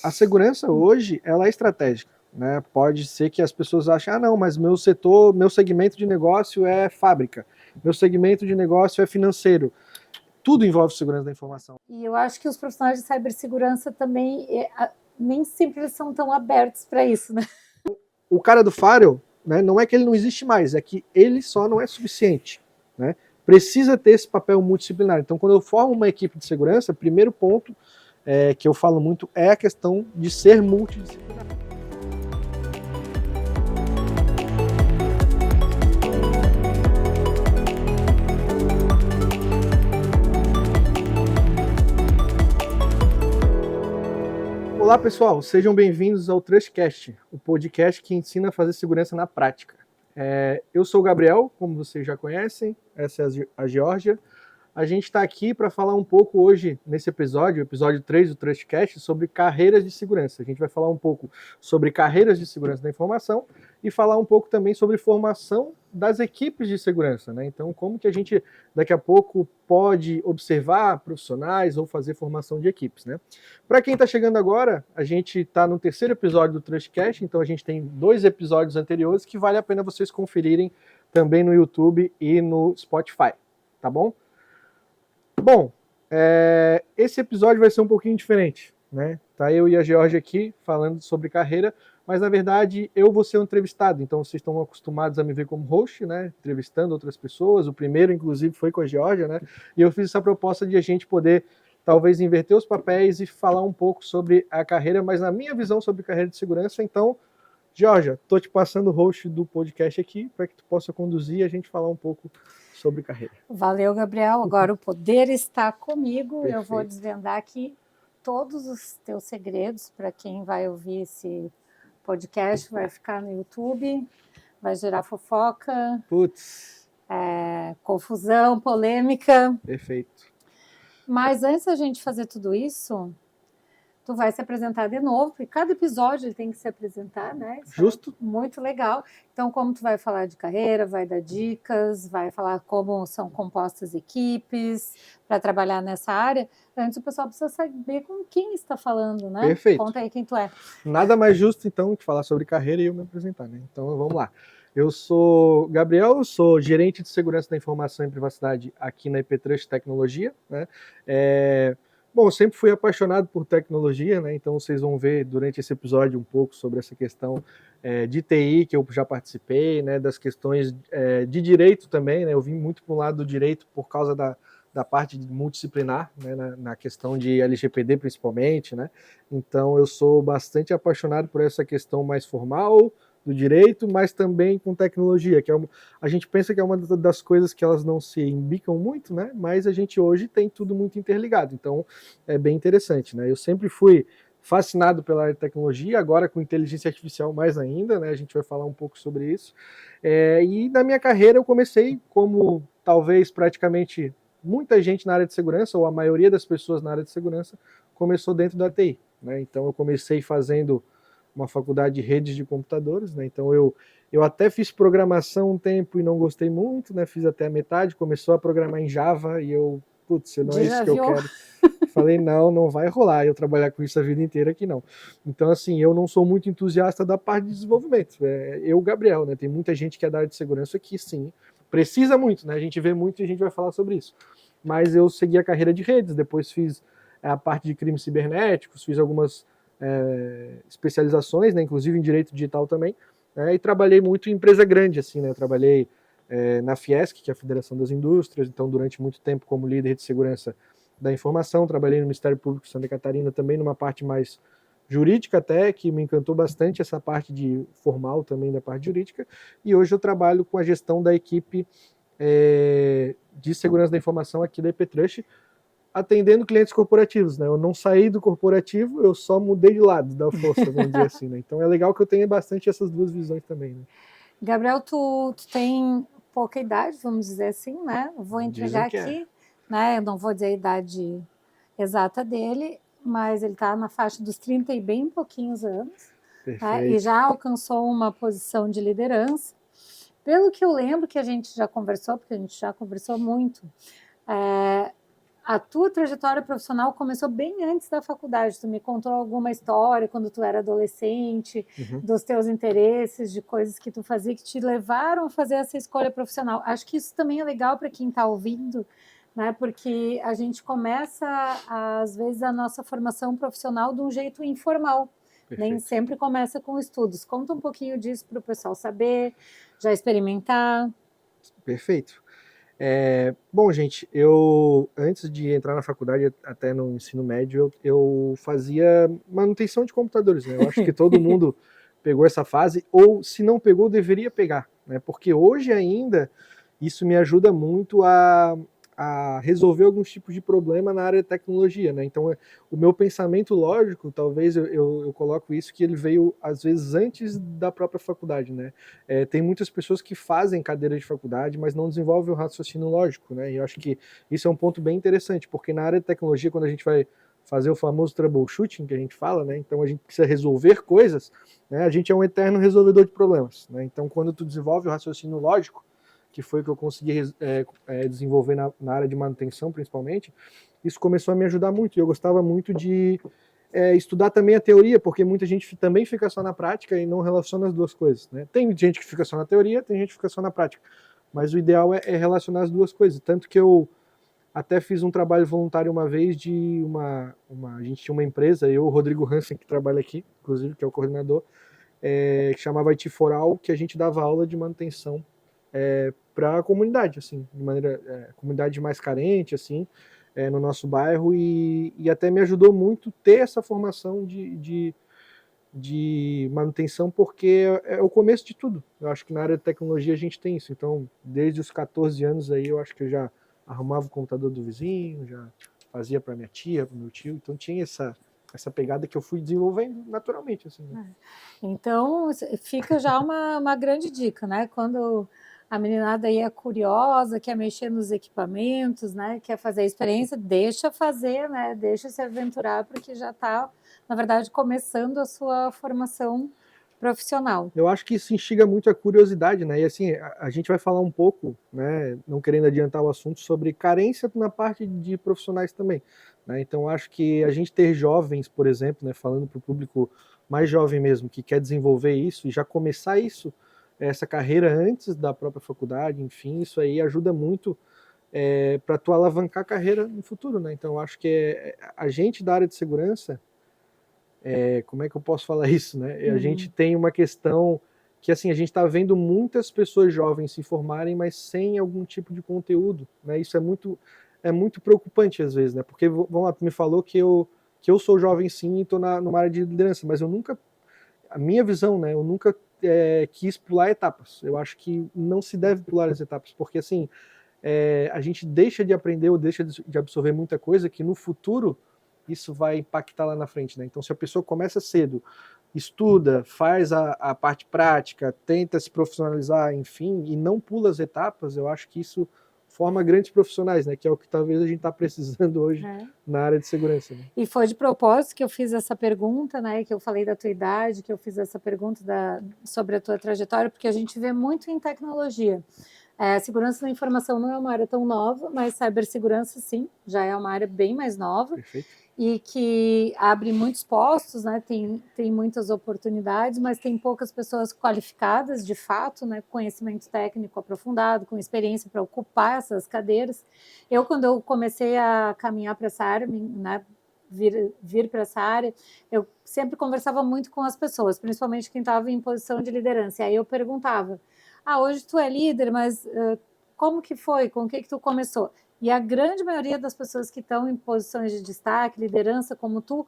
A segurança hoje, ela é estratégica, né? Pode ser que as pessoas achem, não, mas meu setor, meu segmento de negócio é fábrica, meu segmento de negócio é financeiro. Tudo envolve segurança da informação. E eu acho que os profissionais de cibersegurança também, nem sempre eles são tão abertos para isso, né? O cara do firewall, né, não é que ele não existe mais, é que ele só não é suficiente, né? Precisa ter esse papel multidisciplinar. Então, quando eu formo uma equipe de segurança, o primeiro ponto que eu falo muito é a questão de ser multidisciplinar. Olá pessoal, sejam bem-vindos ao Trustcast, o podcast que ensina a fazer segurança na prática. Eu sou o Gabriel, como vocês já conhecem, essa é a Geórgia. A gente está aqui para falar um pouco hoje, nesse episódio, episódio 3 do Trustcast, sobre carreiras de segurança. A gente vai falar um pouco sobre carreiras de segurança da informação e falar um pouco também sobre formação das equipes de segurança, né? Então, como que a gente, daqui a pouco, pode observar profissionais ou fazer formação de equipes, né? Para quem está chegando agora, a gente está no terceiro episódio do Trustcast, então a gente tem 2 episódios anteriores que vale a pena vocês conferirem também no YouTube e no Spotify, tá bom? Bom, esse episódio vai ser um pouquinho diferente, né? Tá eu e a Geórgia aqui falando sobre carreira, mas na verdade eu vou ser um entrevistado, então vocês estão acostumados a me ver como host, né? Entrevistando outras pessoas. O primeiro, inclusive, foi com a Geórgia, né? E eu fiz essa proposta de a gente poder talvez inverter os papéis e falar um pouco sobre a carreira, mas na minha visão sobre carreira de segurança. Então, Geórgia, tô te passando o host do podcast aqui para que tu possa conduzir e a gente falar um pouco sobre carreira. Valeu, Gabriel. Agora o poder está comigo. Perfeito. Eu vou desvendar aqui todos os teus segredos para quem vai ouvir esse podcast, vai ficar no YouTube, vai gerar fofoca, confusão, polêmica. Perfeito. Mas antes da gente fazer tudo isso, tu vai se apresentar de novo, porque cada episódio ele tem que se apresentar, né? Isso Justo. É muito legal. Então, como tu vai falar de carreira, vai dar dicas, vai falar como são compostas equipes para trabalhar nessa área. Antes o pessoal precisa saber com quem está falando, né? Perfeito. Conta aí quem tu é. Nada mais justo, então, de falar sobre carreira e eu me apresentar, né? Então, vamos lá. Eu sou Gabriel, sou gerente de segurança da informação e privacidade aqui na IP Trust Tecnologia, né? Bom, eu sempre fui apaixonado por tecnologia, né? Então vocês vão ver durante esse episódio um pouco sobre essa questão de TI que eu já participei, né? Das questões de direito também, né? Eu vim muito para o lado do direito por causa da parte multidisciplinar, né? Na questão de LGPD principalmente, né? Então eu sou bastante apaixonado por essa questão mais formal do direito, mas também com tecnologia, que a gente pensa que é uma das coisas que elas não se embicam muito, né? Mas a gente hoje tem tudo muito interligado, então é bem interessante, né? Eu sempre fui fascinado pela área de tecnologia, agora com inteligência artificial mais ainda, né? A gente vai falar um pouco sobre isso. E na minha carreira eu comecei como talvez praticamente muita gente na área de segurança, ou a maioria das pessoas na área de segurança, começou dentro da TI, né? Então eu comecei fazendo uma faculdade de redes de computadores, né? Então eu até fiz programação um tempo e não gostei muito, né? Fiz até a metade, começou a programar em Java e eu, não é isso que eu quero. Falei, não vai rolar eu trabalhar com isso a vida inteira aqui não. Então, assim, eu não sou muito entusiasta da parte de desenvolvimento. Eu, Gabriel, né? Tem muita gente que é da área de segurança que, sim, precisa muito, né? A gente vê muito e a gente vai falar sobre isso. Mas eu segui a carreira de redes, depois fiz a parte de crimes cibernéticos, fiz algumas especializações, né, inclusive em direito digital também, né, e trabalhei muito em empresa grande, assim, né, eu trabalhei na Fiesc, que é a Federação das Indústrias, então durante muito tempo como líder de segurança da informação, trabalhei no Ministério Público de Santa Catarina também numa parte mais jurídica até, que me encantou bastante essa parte de formal também da parte jurídica, e hoje eu trabalho com a gestão da equipe de segurança da informação aqui da IP Trust, atendendo clientes corporativos, né? Eu não saí do corporativo, eu só mudei de lado da força, vamos dizer assim, né? Então é legal que eu tenha bastante essas duas visões também, né? Gabriel, tu tem pouca idade, vamos dizer assim, né? Vou entregar aqui, né? Eu não vou dizer a idade exata dele, mas ele está na faixa dos 30 e bem pouquinhos anos, né? E já alcançou uma posição de liderança. Pelo que eu lembro que a gente já conversou, porque a gente já conversou muito, a tua trajetória profissional começou bem antes da faculdade. Tu me contou alguma história quando tu era adolescente, dos teus interesses, de coisas que tu fazia que te levaram a fazer essa escolha profissional. Acho que isso também é legal para quem está ouvindo, né? Porque a gente começa, às vezes, a nossa formação profissional de um jeito informal. Perfeito. Nem sempre começa com estudos. Conta um pouquinho disso para o pessoal saber, já experimentar. Perfeito. Bom, gente, eu antes de entrar na faculdade, até no ensino médio, eu fazia manutenção de computadores, né? Eu acho que todo mundo pegou essa fase, ou se não pegou, deveria pegar, né? Porque hoje ainda isso me ajuda muito a resolver alguns tipos de problema na área de tecnologia, né? Então, o meu pensamento lógico, talvez eu coloco isso, que ele veio, às vezes, antes da própria faculdade, né? Tem muitas pessoas que fazem cadeira de faculdade, mas não desenvolvem o raciocínio lógico, né? E eu acho que isso é um ponto bem interessante, porque na área de tecnologia, quando a gente vai fazer o famoso troubleshooting, que a gente fala, né? Então, a gente precisa resolver coisas, né? A gente é um eterno resolvedor de problemas, né? Então, quando tu desenvolve o raciocínio lógico, que foi o que eu consegui desenvolver na área de manutenção, principalmente, isso começou a me ajudar muito. E eu gostava muito de estudar também a teoria, porque muita gente também fica só na prática e não relaciona as duas coisas, né? Tem gente que fica só na teoria, tem gente que fica só na prática. Mas o ideal é relacionar as duas coisas. Tanto que eu até fiz um trabalho voluntário uma vez de a gente tinha uma empresa, eu e o Rodrigo Hansen, que trabalha aqui, inclusive, que é o coordenador, que chamava IT Foral, que a gente dava aula de manutenção para a comunidade, assim, de maneira comunidade mais carente, assim, no nosso bairro, e até me ajudou muito ter essa formação de manutenção, porque é o começo de tudo. Eu acho que na área de tecnologia a gente tem isso. Então, desde os 14 anos aí, eu acho que eu já arrumava o computador do vizinho, já fazia para minha tia, para meu tio, então tinha essa pegada que eu fui desenvolvendo naturalmente, assim, né? Então, fica já uma grande dica, né? Quando a meninada aí é curiosa, quer mexer nos equipamentos, né? Quer fazer a experiência, deixa fazer, né? Deixa se aventurar, porque já está, na verdade, começando a sua formação profissional. Eu acho que isso instiga muito a curiosidade, né? E assim, a gente vai falar um pouco, né? Não querendo adiantar o assunto, sobre carência na parte de profissionais também, né? Então, acho que a gente ter jovens, por exemplo, né? Falando para o público mais jovem mesmo, que quer desenvolver isso e já começar isso, essa carreira antes da própria faculdade, enfim, isso aí ajuda muito para tu alavancar a carreira no futuro, né? Então, acho que a gente da área de segurança, como é que eu posso falar isso, né? A gente tem uma questão que, assim, a gente está vendo muitas pessoas jovens se formarem, mas sem algum tipo de conteúdo, né? Isso é muito preocupante às vezes, né? Porque, vamos lá, tu me falou que eu sou jovem sim e estou numa área de liderança, mas eu nunca, a minha visão, né? Eu nunca quis pular etapas. Eu acho que não se deve pular as etapas, porque, assim, a gente deixa de aprender ou deixa de absorver muita coisa que no futuro isso vai impactar lá na frente, né? Então, se a pessoa começa cedo, estuda, faz a parte prática, tenta se profissionalizar, enfim, e não pula as etapas, eu acho que isso forma grandes profissionais, né? Que é o que talvez a gente está precisando hoje na área de segurança. Né? E foi de propósito que eu fiz essa pergunta, né? Que eu falei da tua idade, que eu fiz essa pergunta sobre a tua trajetória, porque a gente vê muito em tecnologia. Segurança da informação não é uma área tão nova, mas cibersegurança, sim, já é uma área bem mais nova. Perfeito. E que abre muitos postos, né? Tem muitas oportunidades, mas tem poucas pessoas qualificadas, de fato, né? Conhecimento técnico aprofundado, com experiência para ocupar essas cadeiras. Quando eu comecei a caminhar para essa área, né? Vir para essa área, eu sempre conversava muito com as pessoas, principalmente quem estava em posição de liderança. E aí eu perguntava, hoje tu é líder, mas como que foi? Com o que tu começou? E a grande maioria das pessoas que estão em posições de destaque, liderança, como tu,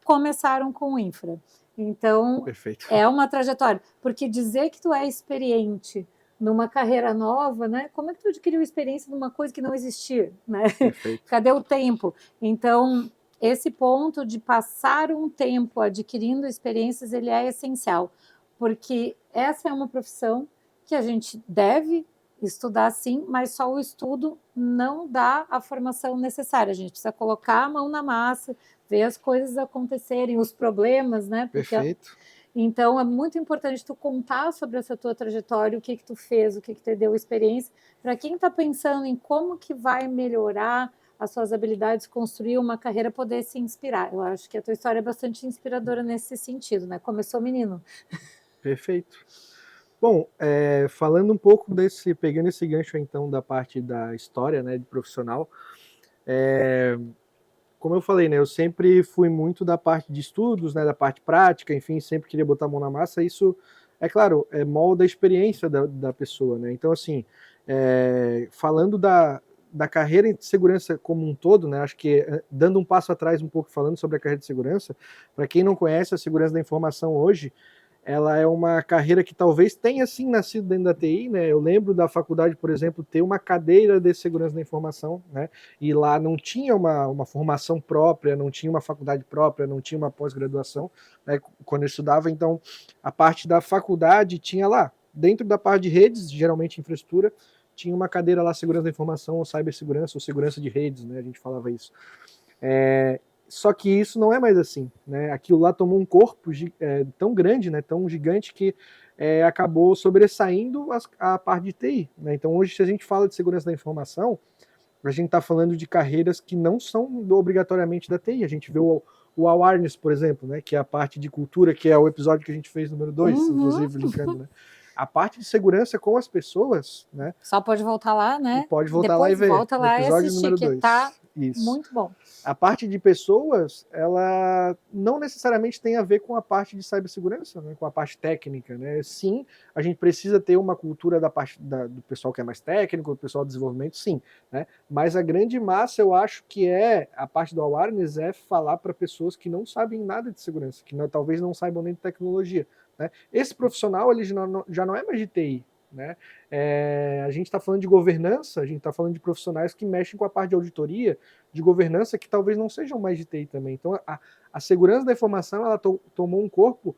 começaram com infra. Então, Perfeito. É uma trajetória. Porque dizer que tu é experiente numa carreira nova, né? Como é que tu adquiriu experiência numa coisa que não existia, né? Perfeito. Cadê o tempo? Então, esse ponto de passar um tempo adquirindo experiências, ele é essencial. Porque essa é uma profissão que a gente deve estudar sim, mas só o estudo não dá a formação necessária. A gente precisa colocar a mão na massa, ver as coisas acontecerem, os problemas, né? Perfeito. Então, é muito importante tu contar sobre essa tua trajetória, o que tu fez, o que te deu experiência, para quem está pensando em como que vai melhorar as suas habilidades, construir uma carreira, poder se inspirar. Eu acho que a tua história é bastante inspiradora nesse sentido, né? Começou menino. Perfeito. Bom, falando um pouco pegando esse gancho então da parte da história, né, de profissional, como eu falei, né, eu sempre fui muito da parte de estudos, né, da parte prática, enfim, sempre queria botar a mão na massa. Isso, é claro, molda a experiência da pessoa, né? Então, assim, falando da carreira de segurança como um todo, né, acho que dando um passo atrás um pouco falando sobre a carreira de segurança, para quem não conhece a segurança da informação hoje, ela é uma carreira que talvez tenha sim nascido dentro da TI, né? Eu lembro da faculdade, por exemplo, ter uma cadeira de segurança da informação, né? E lá não tinha uma formação própria, não tinha uma faculdade própria, não tinha uma pós-graduação, né? Quando eu estudava, então a parte da faculdade tinha lá, dentro da parte de redes, geralmente infraestrutura, tinha uma cadeira lá, segurança da informação, ou cibersegurança, ou segurança de redes, né? A gente falava isso. Só que isso não é mais assim, né? Aquilo lá tomou um corpo tão grande, né? Tão gigante que acabou sobressaindo a parte de TI, né? Então hoje, se a gente fala de segurança da informação, a gente está falando de carreiras que não são obrigatoriamente da TI. A gente vê o awareness, por exemplo, né? Que é a parte de cultura, que é o episódio que a gente fez número 2, inclusive, brincando, né? A parte de segurança com as pessoas, né? Só pode voltar lá, né? Pode voltar lá e ver. Volta lá e episódio assistir, número que 2. tá Isso. muito bom. A parte de pessoas, ela não necessariamente tem a ver com a parte de cibersegurança, né, com a parte técnica, né? Sim, a gente precisa ter uma cultura da parte do pessoal que é mais técnico, do pessoal do desenvolvimento, sim, né? Mas a grande massa, eu acho que a parte do awareness é falar para pessoas que não sabem nada de segurança, que talvez não saibam nem de tecnologia, né? Esse profissional, ele já não é mais de TI, né? A gente está falando de governança, a gente está falando de profissionais que mexem com a parte de auditoria, de governança, que talvez não sejam mais de TI também. Então, a segurança da informação, ela tomou um corpo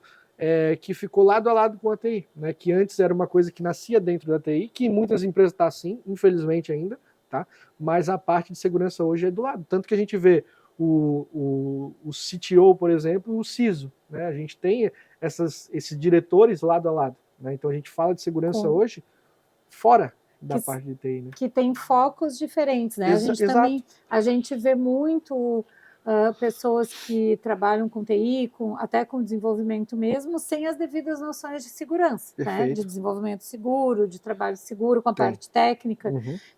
que ficou lado a lado com a TI, né? Que antes era uma coisa que nascia dentro da TI, que em muitas empresas está assim, infelizmente ainda, tá? Mas a parte de segurança hoje é do lado. Tanto que a gente vê o CTO, por exemplo, o CISO, né? A gente tem esses diretores lado a lado, né? Então a gente fala de segurança hoje fora da parte de TI, né? Que tem focos diferentes, né? A gente vê muito pessoas que trabalham com TI, até com desenvolvimento mesmo, sem as devidas noções de segurança, né? De desenvolvimento seguro, de trabalho seguro, com a parte técnica.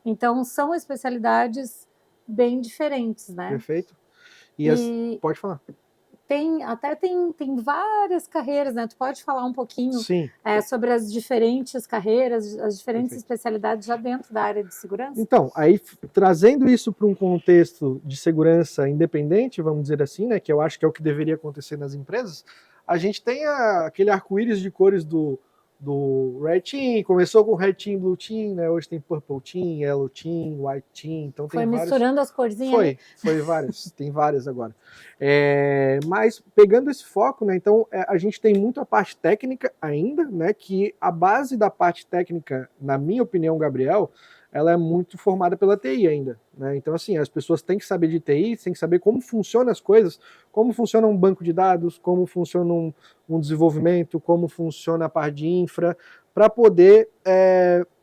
Então, são especialidades bem diferentes, né? Perfeito. Pode falar. Tem várias carreiras, né? Tu pode falar um pouquinho sobre as diferentes carreiras, as diferentes especialidades já dentro da área de segurança? Então, aí trazendo isso para um contexto de segurança independente, vamos dizer assim, né? Que eu acho que é o que deveria acontecer nas empresas, a gente tem aquele arco-íris de cores do Red Team, começou com Red Team, Blue Team, né? Hoje tem Purple Team, Yellow Team, White Team, então tem vários. Foi misturando as corzinhas? Foi várias, tem várias agora. Mas pegando esse foco, né? Então a gente tem muito a parte técnica ainda, né? Que a base da parte técnica, na minha opinião, Gabriel, ela é muito formada pela TI ainda, né? Então, assim, as pessoas têm que saber de TI, têm que saber como funcionam as coisas, como funciona um banco de dados, como funciona um desenvolvimento, como funciona a parte de infra, para poder,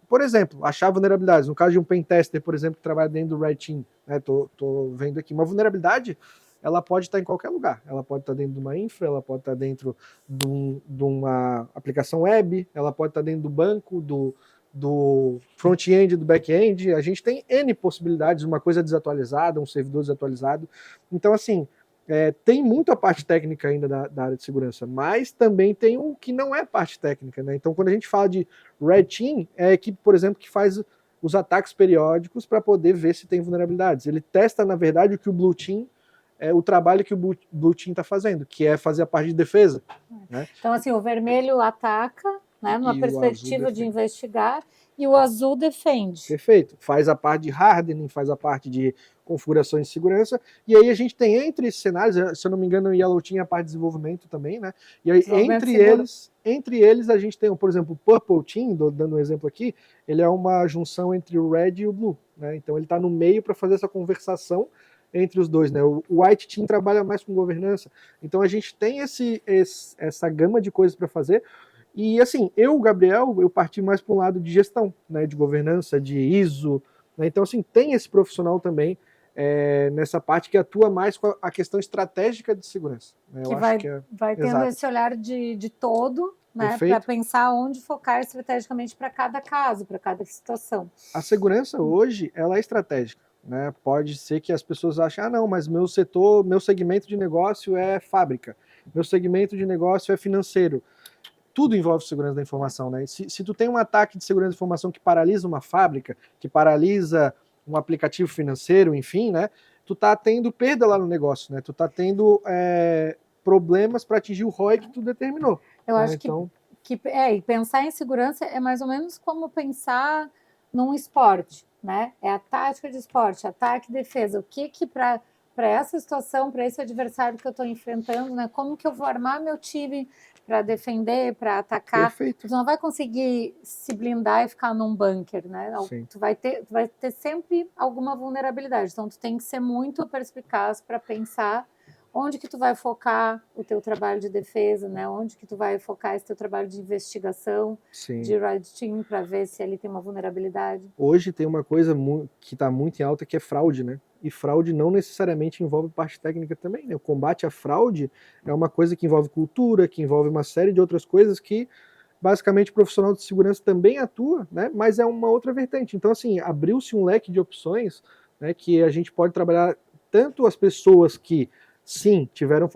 por exemplo, achar vulnerabilidades. No caso de um pentester, por exemplo, que trabalha dentro do Red Team, né? Tô vendo aqui, uma vulnerabilidade, ela pode estar em qualquer lugar. Ela pode estar dentro de uma infra, ela pode estar dentro de uma aplicação web, ela pode estar dentro do banco, do front-end, do back-end. A gente tem N possibilidades, uma coisa desatualizada, um servidor desatualizado. Então, assim, tem muito a parte técnica ainda da área de segurança, mas também tem o que não é parte técnica, né? Então, quando a gente fala de Red Team, é a equipe, por exemplo, que faz os ataques periódicos para poder ver se tem vulnerabilidades. Ele testa, na verdade, o que o Blue Team o trabalho que o Blue Team está fazendo, que é fazer a parte de defesa. Né? Então, assim, o vermelho ataca, né, numa perspectiva de investigar, e o azul defende. Perfeito. Faz a parte de hardening, faz a parte de configurações de segurança, e aí a gente tem entre esses cenários, se eu não me engano, o Yellow Team a parte de desenvolvimento também, né? E aí entre eles a gente tem, por exemplo, o Purple Team, dando um exemplo aqui, ele é uma junção entre o Red e o Blue, né? Então ele está no meio para fazer essa conversação entre os dois, né? O White Team trabalha mais com governança. Então a gente tem essa gama de coisas para fazer. E assim, Gabriel, eu parti mais para um lado de gestão, né? De governança, de ISO, né? Então assim, tem esse profissional também nessa parte que atua mais com a questão estratégica de segurança. Né? Que vai tendo esse olhar de todo, né, para pensar onde focar estrategicamente para cada caso, para cada situação. A segurança hoje, ela é estratégica. Né? Pode ser que as pessoas achem, não, mas meu segmento de negócio é fábrica, meu segmento de negócio é financeiro. Tudo envolve segurança da informação. Né? Se tu tem um ataque de segurança da informação que paralisa uma fábrica, que paralisa um aplicativo financeiro, enfim, né? Tu tá tendo perda lá no negócio, né? Tu tá tendo problemas para atingir o ROI que tu determinou. Eu acho e pensar em segurança é mais ou menos como pensar num esporte, né? É a tática de esporte, ataque e defesa. O que para essa situação, para esse adversário que eu estou enfrentando, né? Como que eu vou armar meu time para defender, para atacar? Perfeito. Tu não vai conseguir se blindar e ficar num bunker, né? Sim. Tu vai ter sempre alguma vulnerabilidade. Então tu tem que ser muito perspicaz para pensar onde que tu vai focar o teu trabalho de defesa, né? Onde que tu vai focar esse teu trabalho de investigação, Sim. de red team, para ver se ali tem uma vulnerabilidade? Hoje tem uma coisa que está muito em alta, que é fraude, né? E fraude não necessariamente envolve parte técnica também, né? O combate à fraude é uma coisa que envolve cultura, que envolve uma série de outras coisas que, basicamente, o profissional de segurança também atua, né? Mas é uma outra vertente. Então, assim, abriu-se um leque de opções, né, que a gente pode trabalhar tanto as pessoas que sim, tiveram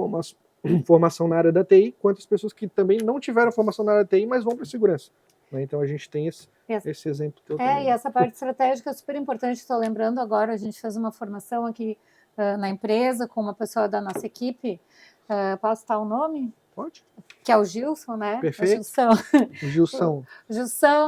formação na área da TI, quanto as pessoas que também não tiveram formação na área da TI, mas vão para a segurança. Né? Então a gente tem esse exemplo teu também. E essa parte estratégica é super importante. Estou lembrando agora, a gente fez uma formação aqui na empresa com uma pessoa da nossa equipe. Posso citar o nome? Pode. Que é o Gilson, né? Perfeito. O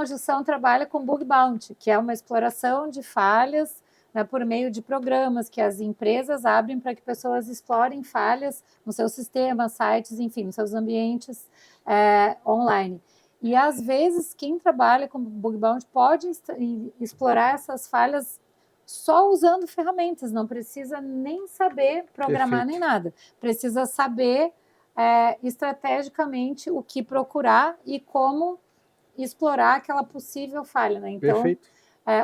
Gilson trabalha com bug bounty, que é uma exploração de falhas, né, por meio de programas que as empresas abrem para que pessoas explorem falhas no seu sistema, sites, enfim, nos seus ambientes online. E, às vezes, quem trabalha com bug bounty pode explorar essas falhas só usando ferramentas, não precisa nem saber programar. Perfeito. Nem nada. Precisa saber estrategicamente o que procurar e como explorar aquela possível falha. Né? Então, Perfeito.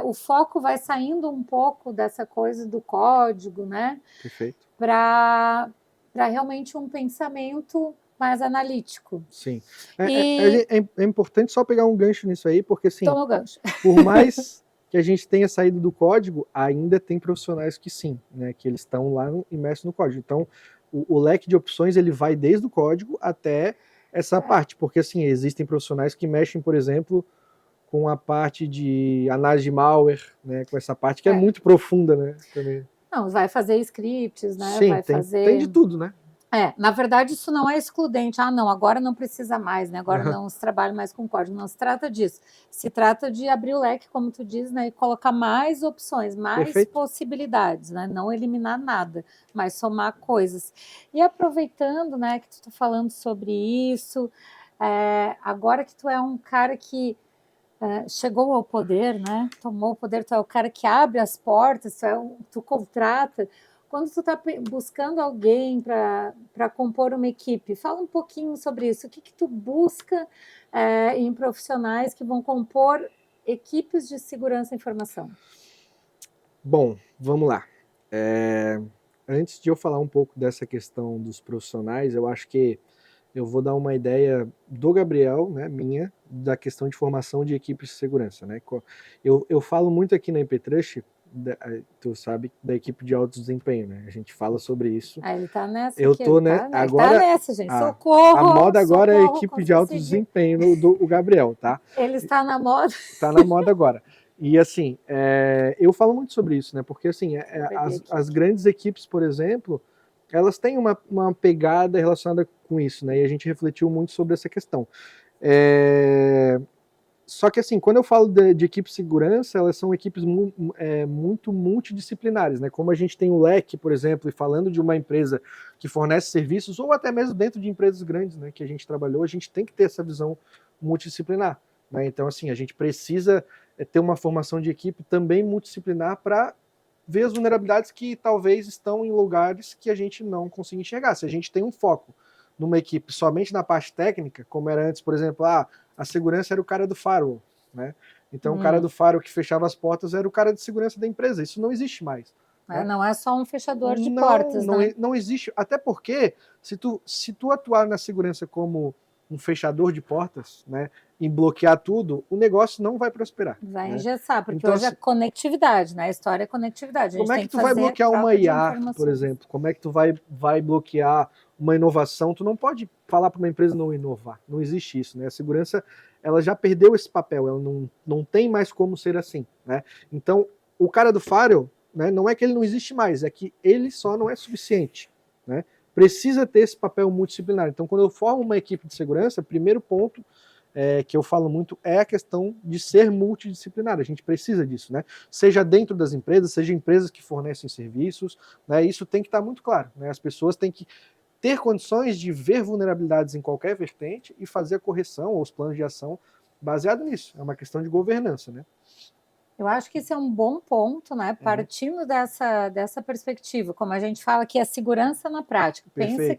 O foco vai saindo um pouco dessa coisa do código, né? Perfeito. Para realmente um pensamento mais analítico. Sim. É importante só pegar um gancho nisso aí, porque assim, toma o gancho. Por mais que a gente tenha saído do código, ainda tem profissionais que sim, né? Que eles estão lá imersos no código. Então, o leque de opções ele vai desde o código até essa parte, porque assim, existem profissionais que mexem, por exemplo, com a parte de análise de malware, né, com essa parte que é muito profunda, né, também. Não, vai fazer scripts, né? Sim, vai fazer... tem de tudo, né? Na verdade, isso não é excludente. Não, agora não precisa mais, né? Agora não se trabalha mais com código. Não se trata disso. Se trata de abrir o leque, como tu diz, né? E colocar mais opções, mais possibilidades, né? Não eliminar nada, mas somar coisas. E aproveitando, né, que tu tá falando sobre isso, agora que tu é um cara que chegou ao poder, né? Tomou o poder, tu é o cara que abre as portas, tu contrata. Quando tu está buscando alguém para compor uma equipe, fala um pouquinho sobre isso. O que tu busca em profissionais que vão compor equipes de segurança da informação? Bom, vamos lá. Antes de eu falar um pouco dessa questão dos profissionais, eu acho que eu vou dar uma ideia do Gabriel, né, minha, da questão de formação de equipes de segurança. Né? Eu falo muito aqui na IPTrush, tu sabe, da equipe de alto desempenho, né? A gente fala sobre isso. Ele tá nessa. Eu tô, né? Agora, tá nessa, gente. Socorro! A moda agora é a equipe de alto desempenho do Gabriel, tá? Ele está na moda. Tá na moda agora. E assim, eu falo muito sobre isso, né? Porque assim, as grandes equipes, por exemplo, elas têm uma pegada relacionada com isso, né? E a gente refletiu muito sobre essa questão. Só que assim, quando eu falo de equipe de segurança, elas são equipes muito multidisciplinares, né? Como a gente tem o leque, por exemplo, e falando de uma empresa que fornece serviços, ou até mesmo dentro de empresas grandes, né, que a gente trabalhou, a gente tem que ter essa visão multidisciplinar, né? Então assim, a gente precisa ter uma formação de equipe também multidisciplinar para ver as vulnerabilidades que talvez estão em lugares que a gente não consiga enxergar. Se a gente tem um foco numa equipe somente na parte técnica, como era antes, por exemplo, a segurança era o cara do firewall, né? Então o cara do firewall que fechava as portas era o cara de segurança da empresa. Isso não existe mais, né? Não é só um fechador de portas. Não existe, até porque se tu atuar na segurança como um fechador de portas, né, em bloquear tudo, o negócio não vai prosperar. Vai né? engessar, porque então, hoje é conectividade, né? A história é conectividade. Como é que tu vai bloquear uma IA, por exemplo? Como é que tu vai bloquear uma inovação? Tu não pode falar para uma empresa não inovar. Não existe isso, né? A segurança, ela já perdeu esse papel, ela não tem mais como ser assim, né? Então, o cara do firewall, né, não é que ele não existe mais, é que ele só não é suficiente, né? Precisa ter esse papel multidisciplinar. Então, quando eu formo uma equipe de segurança, primeiro ponto que eu falo muito é a questão de ser multidisciplinar. A gente precisa disso, né? Seja dentro das empresas, seja empresas que fornecem serviços, né? Isso tem que estar muito claro, né? As pessoas têm que ter condições de ver vulnerabilidades em qualquer vertente e fazer a correção ou os planos de ação baseado nisso. É uma questão de governança, né? Eu acho que esse é um bom ponto, né? Partindo dessa perspectiva, como a gente fala que é segurança na prática. Perfeito. Pensa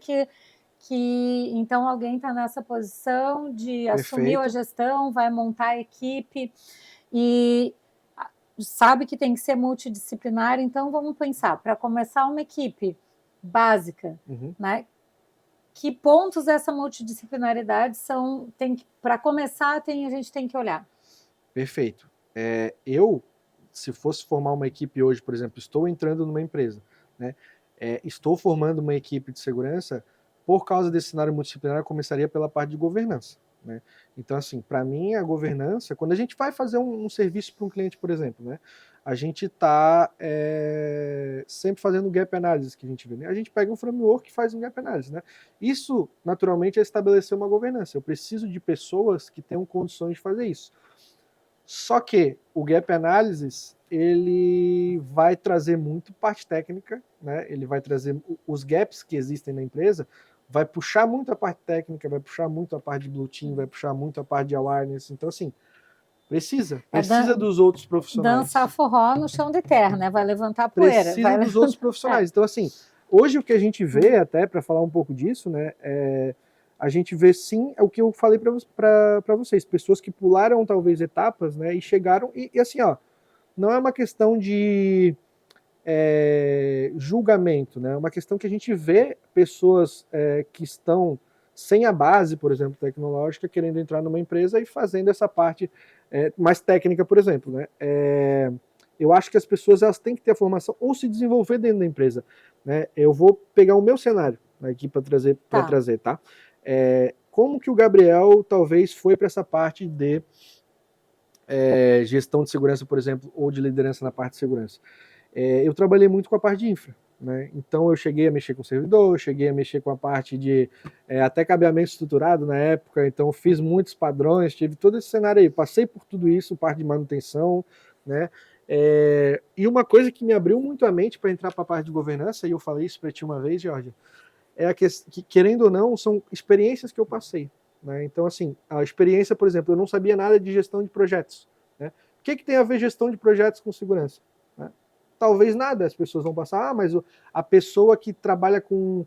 que então alguém está nessa posição de assumir a gestão, vai montar a equipe e sabe que tem que ser multidisciplinar, então vamos pensar, para começar uma equipe básica, né? Que pontos dessa multidisciplinaridade para começar, a gente tem que olhar? Perfeito. Se fosse formar uma equipe hoje, por exemplo, estou entrando numa empresa, né? Estou formando uma equipe de segurança, por causa desse cenário multidisciplinar, eu começaria pela parte de governança, né? Então, assim, para mim, a governança, quando a gente vai fazer um serviço para um cliente, por exemplo, né? A gente está sempre fazendo gap analysis, que a gente vê, né? A gente pega um framework e faz um gap analysis, né? Isso, naturalmente, é estabelecer uma governança. Eu preciso de pessoas que tenham condições de fazer isso. Só que o Gap Analysis, ele vai trazer muito parte técnica, né? Ele vai trazer os gaps que existem na empresa, vai puxar muito a parte técnica, vai puxar muito a parte de Blue Team, vai puxar muito a parte de awareness. Então, assim, precisa dos outros profissionais. Dançar forró no chão de terra, né? Vai levantar poeira. Precisa dos outros profissionais. Então, assim, hoje o que a gente vê, até para falar um pouco disso, né, a gente vê sim o que eu falei para vocês, pessoas que pularam talvez etapas, né, e chegaram, e assim, ó, não é uma questão de julgamento, né, é uma questão que a gente vê pessoas que estão sem a base, por exemplo, tecnológica, querendo entrar numa empresa e fazendo essa parte mais técnica, por exemplo, né. Eu acho que as pessoas elas têm que ter a formação ou se desenvolver dentro da empresa, né. Eu vou pegar o meu cenário aqui para trazer, tá? Como que o Gabriel talvez foi para essa parte de gestão de segurança, por exemplo, ou de liderança na parte de segurança? Eu trabalhei muito com a parte de infra, né? Então eu cheguei a mexer com servidor, cheguei a mexer com a parte de até cabeamento estruturado na época, então fiz muitos padrões, tive todo esse cenário aí, passei por tudo isso, parte de manutenção, né? E uma coisa que me abriu muito a mente para entrar para a parte de governança, e eu falei isso para ti uma vez, Jorge, que, querendo ou não, são experiências que eu passei, né? Então, assim, a experiência, por exemplo, eu não sabia nada de gestão de projetos, né? O que tem a ver gestão de projetos com segurança? Né? Talvez nada, as pessoas vão passar, mas a pessoa que trabalha com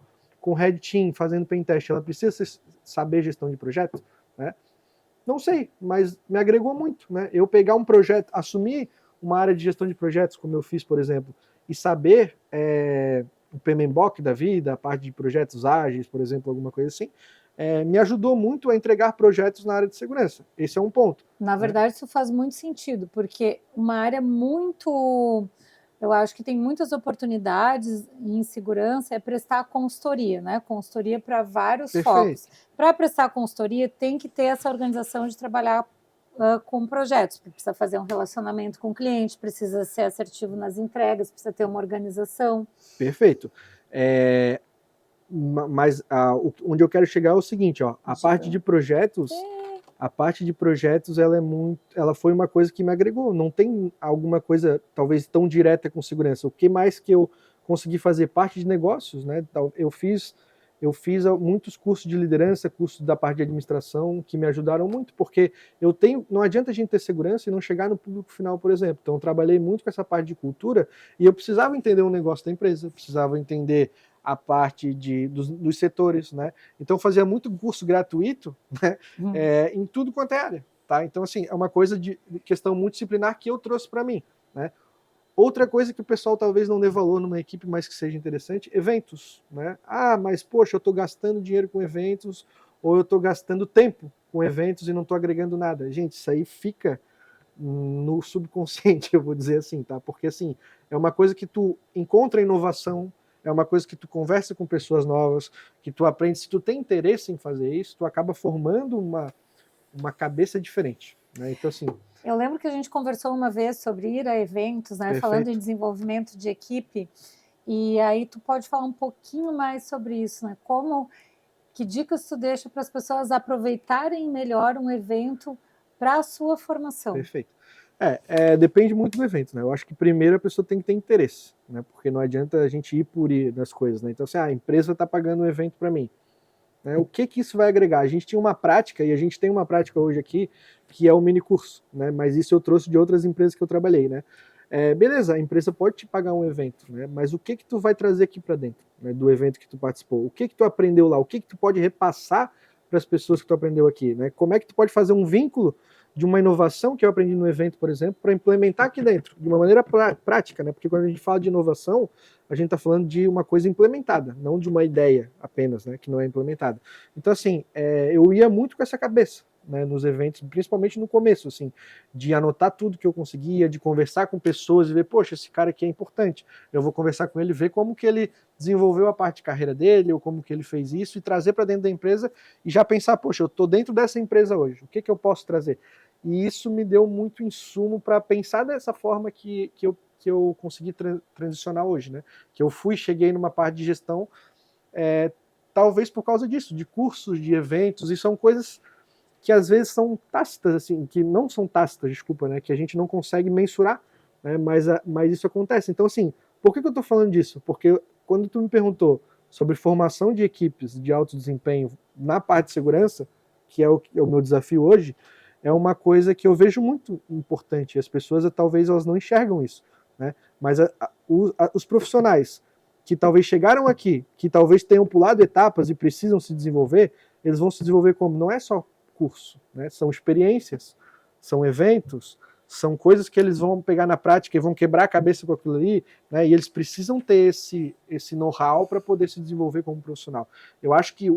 Red Team, fazendo pentest, ela precisa saber gestão de projetos? Né? Não sei, mas me agregou muito, né? Eu pegar um projeto, assumir uma área de gestão de projetos, como eu fiz, por exemplo, e saber o PMBOK da vida, a parte de projetos ágeis, por exemplo, alguma coisa assim, me ajudou muito a entregar projetos na área de segurança. Esse é um ponto. Na verdade, isso faz muito sentido, porque uma área muito... Eu acho que tem muitas oportunidades em segurança, é prestar consultoria, né? Consultoria para vários focos. Para prestar consultoria, tem que ter essa organização de trabalhar com projetos, precisa fazer um relacionamento com o cliente, precisa ser assertivo nas entregas, precisa ter uma organização. Perfeito. Mas onde eu quero chegar é o seguinte, ó, a parte de projetos, ela foi uma coisa que me agregou. Não tem alguma coisa talvez tão direta com segurança. O que mais que eu consegui fazer? Parte de negócios, né? Eu fiz muitos cursos de liderança, cursos da parte de administração, que me ajudaram muito, porque não adianta a gente ter segurança e não chegar no público final, por exemplo. Então, eu trabalhei muito com essa parte de cultura e eu precisava entender o negócio da empresa, precisava entender a parte dos setores, né? Então, eu fazia muito curso gratuito, né? Em tudo quanto é área, tá? Então, assim, é uma coisa de questão multidisciplinar que eu trouxe para mim, né? Outra coisa que o pessoal talvez não dê valor numa equipe, mas que seja interessante, eventos, né? Ah, mas poxa, eu estou gastando dinheiro com eventos, ou eu estou gastando tempo com eventos e não estou agregando nada. Gente, isso aí fica no subconsciente, eu vou dizer assim, tá? Porque assim, é uma coisa que tu encontra inovação, é uma coisa que tu conversa com pessoas novas, que tu aprende. Se tu tem interesse em fazer isso, tu acaba formando uma cabeça diferente, né? Então assim, eu lembro que a gente conversou uma vez sobre ir a eventos, né? Perfeito. Falando em desenvolvimento de equipe, e aí tu pode falar um pouquinho mais sobre isso, né? Que dicas tu deixa para as pessoas aproveitarem melhor um evento para a sua formação? Perfeito. Depende muito do evento, né? Eu acho que primeiro a pessoa tem que ter interesse, né? Porque não adianta a gente ir por ir das coisas, né? Então, assim, a empresa está pagando um evento para mim, né? O que isso vai agregar? A gente tinha uma prática, e a gente tem uma prática hoje aqui, que é o mini curso, né? Mas isso eu trouxe de outras empresas que eu trabalhei, né? Beleza, a empresa pode te pagar um evento, né? Mas o que tu vai trazer aqui para dentro, né, do evento que tu participou? O que tu aprendeu lá? O que tu pode repassar para as pessoas que tu aprendeu aqui, né? Como é que tu pode fazer um vínculo de uma inovação que eu aprendi no evento, por exemplo, para implementar aqui dentro, de uma maneira prática, né? Porque quando a gente fala de inovação, a gente está falando de uma coisa implementada, não de uma ideia apenas, né, que não é implementada. Então, assim, eu ia muito com essa cabeça, né, nos eventos, principalmente no começo, assim, de anotar tudo que eu conseguia, de conversar com pessoas e ver, poxa, esse cara aqui é importante. Eu vou conversar com ele, ver como que ele desenvolveu a parte de carreira dele, ou como que ele fez isso, e trazer para dentro da empresa e já pensar, poxa, eu estou dentro dessa empresa hoje, o que eu posso trazer? E isso me deu muito insumo para pensar dessa forma que eu consegui transicionar hoje, né? Que eu cheguei numa parte de gestão, talvez por causa disso, de cursos, de eventos, e são coisas que às vezes são tácitas, assim, que não são tácitas, desculpa, né? Que a gente não consegue mensurar, né? Mas isso acontece. Então, assim, por que eu estou falando disso? Porque quando tu me perguntou sobre formação de equipes de alto desempenho na parte de segurança, que é o meu desafio hoje, é uma coisa que eu vejo muito importante. As pessoas, talvez, elas não enxergam isso, né? Mas os profissionais que talvez chegaram aqui, que talvez tenham pulado etapas e precisam se desenvolver, eles vão se desenvolver como? Não é só curso, né? São experiências, são eventos, são coisas que eles vão pegar na prática e vão quebrar a cabeça com aquilo ali, né? E eles precisam ter esse know-how para poder se desenvolver como profissional. Eu acho que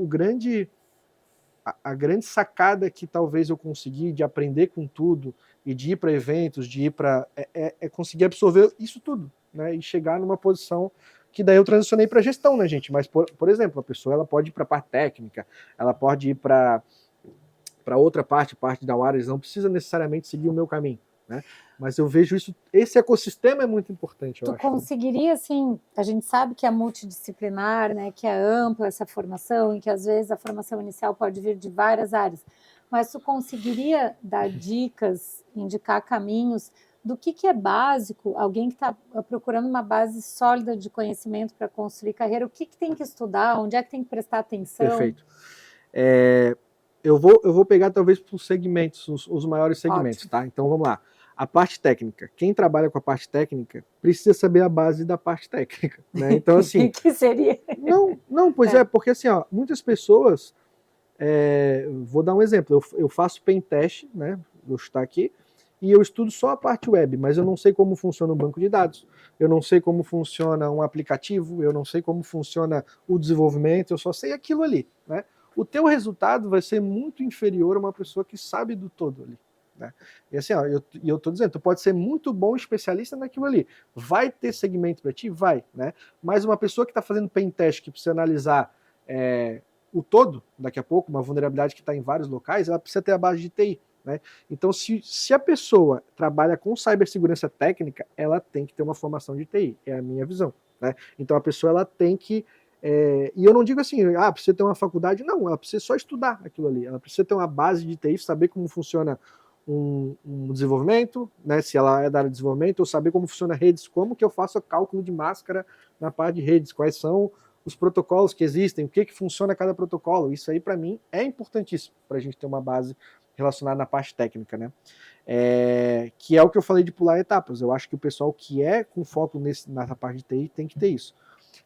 a grande sacada que talvez eu consegui de aprender com tudo e de ir para eventos, de ir para conseguir absorver isso tudo, né? E chegar numa posição que daí eu transicionei para gestão, né, gente? Mas por exemplo, a pessoa ela pode ir para a parte técnica, ela pode ir para outra parte da Wire's, não precisa necessariamente seguir o meu caminho, né? Mas eu vejo isso, esse ecossistema é muito importante, eu acho. Tu conseguiria, assim, a gente sabe que é multidisciplinar, né, que é ampla essa formação e que às vezes a formação inicial pode vir de várias áreas, mas tu conseguiria dar dicas, indicar caminhos do que é básico, alguém que está procurando uma base sólida de conhecimento para construir carreira, o que tem que estudar, onde é que tem que prestar atenção? Perfeito. Eu vou pegar talvez por segmentos, os maiores segmentos, ótimo, tá? Então vamos lá. A parte técnica. Quem trabalha com a parte técnica precisa saber a base da parte técnica, né? Então assim. que seria? Não, pois porque assim, ó, muitas pessoas. Vou dar um exemplo. Eu faço pen test, né? Vou chutar aqui. E eu estudo só a parte web, mas eu não sei como funciona um banco de dados, eu não sei como funciona um aplicativo, eu não sei como funciona o desenvolvimento, eu só sei aquilo ali, né? O teu resultado vai ser muito inferior a uma pessoa que sabe do todo ali, né? E assim, ó, eu tô dizendo, tu pode ser muito bom especialista naquilo ali, vai ter segmento para ti? Vai, né? Mas uma pessoa que está fazendo pen test, que precisa analisar o todo, daqui a pouco, uma vulnerabilidade que está em vários locais, ela precisa ter a base de TI, né? Então, se a pessoa trabalha com cibersegurança técnica, ela tem que ter uma formação de TI, é a minha visão, né? Então, a pessoa ela tem que... e eu não digo assim, precisa ter uma faculdade, não, ela precisa só estudar aquilo ali, ela precisa ter uma base de TI, saber como funciona um desenvolvimento, né? Se ela é da área de desenvolvimento, ou saber como funciona redes, como que eu faço o cálculo de máscara na parte de redes, quais são os protocolos que existem, o que funciona cada protocolo. Isso aí, para mim, é importantíssimo para a gente ter uma base relacionada na parte técnica, né? Que é o que eu falei de pular etapas. Eu acho que o pessoal que é com foco nessa parte de TI tem que ter isso.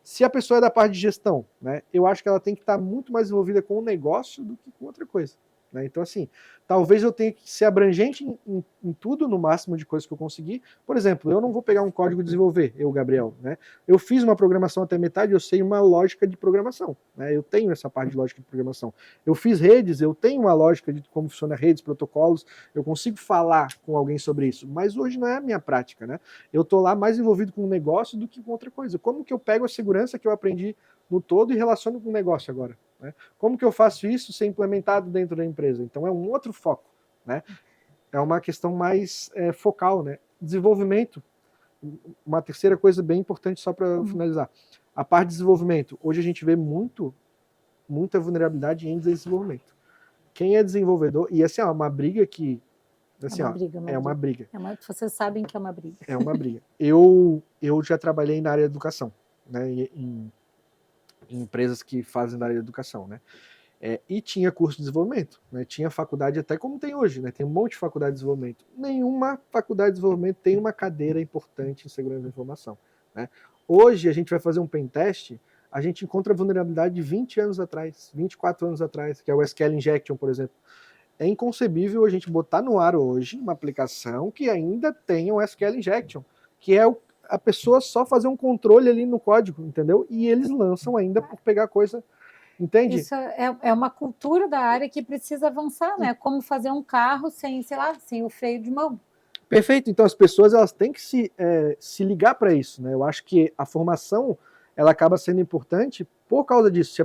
Se a pessoa é da parte de gestão, né, eu acho que ela tem que estar muito mais envolvida com o negócio do que com outra coisa. né? Então, assim, talvez eu tenha que ser abrangente em tudo, no máximo de coisas que eu conseguir. Por exemplo, eu não vou pegar um código e desenvolver, eu, Gabriel, né? Eu fiz uma programação até metade, eu sei uma lógica de programação, né? Eu tenho essa parte de lógica de programação. Eu fiz redes, eu tenho uma lógica de como funciona redes, protocolos, eu consigo falar com alguém sobre isso, mas hoje não é a minha prática, né? Eu tô lá mais envolvido com o negócio do que com outra coisa. Como que eu pego a segurança que eu aprendi no todo e relaciono com o negócio agora, né? Como que eu faço isso ser implementado dentro da empresa? Então é um outro foco, né? É uma questão mais focal, né? Desenvolvimento, uma terceira coisa bem importante só para finalizar. A parte de desenvolvimento, hoje a gente vê muita vulnerabilidade em desenvolvimento. Quem é desenvolvedor, e essa é uma briga que, assim, é uma briga. Vocês sabem que é uma briga. É uma briga. Eu já trabalhei na área de educação, né? Em empresas que fazem da área de educação, né? E tinha curso de desenvolvimento, né? Tinha faculdade até como tem hoje, né? Tem um monte de faculdade de desenvolvimento. Nenhuma faculdade de desenvolvimento tem uma cadeira importante em segurança da informação, né? Hoje a gente vai fazer um pen test, a gente encontra vulnerabilidade de 20 anos atrás, 24 anos atrás, que é o SQL Injection, por exemplo. É inconcebível a gente botar no ar hoje uma aplicação que ainda tenha um SQL Injection, que é a pessoa só fazer um controle ali no código, entendeu? E eles lançam ainda por pegar coisa. Entende? Isso é uma cultura da área que precisa avançar, né? Como fazer um carro sem, sei lá, sem o freio de mão. Perfeito. Então as pessoas elas têm que se ligar para isso, né? Eu acho que a formação ela acaba sendo importante por causa disso.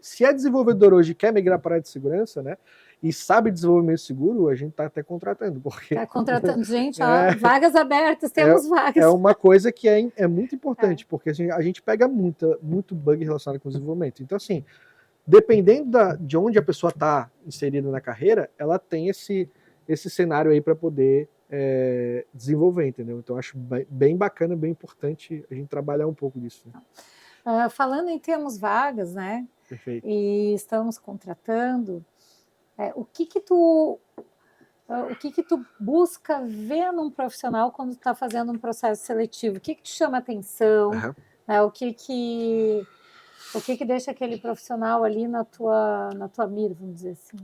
Se é desenvolvedor hoje e quer migrar para a área de segurança, né? E sabe desenvolvimento seguro, a gente está até contratando. Está contratando, gente, ó, vagas abertas, temos vagas. É uma coisa que é muito importante, porque a gente pega muito bug relacionado com o desenvolvimento. Então, assim, dependendo de onde a pessoa está inserida na carreira, ela tem esse cenário aí para poder desenvolver, entendeu? Então, acho bem bacana, bem importante a gente trabalhar um pouco disso. Né? Falando em termos vagas, né? Perfeito. E estamos contratando, o que tu busca ver num profissional quando tu está fazendo um processo seletivo? O que te chama atenção? Uhum. Né? O que deixa aquele profissional ali na tua mira, vamos dizer assim?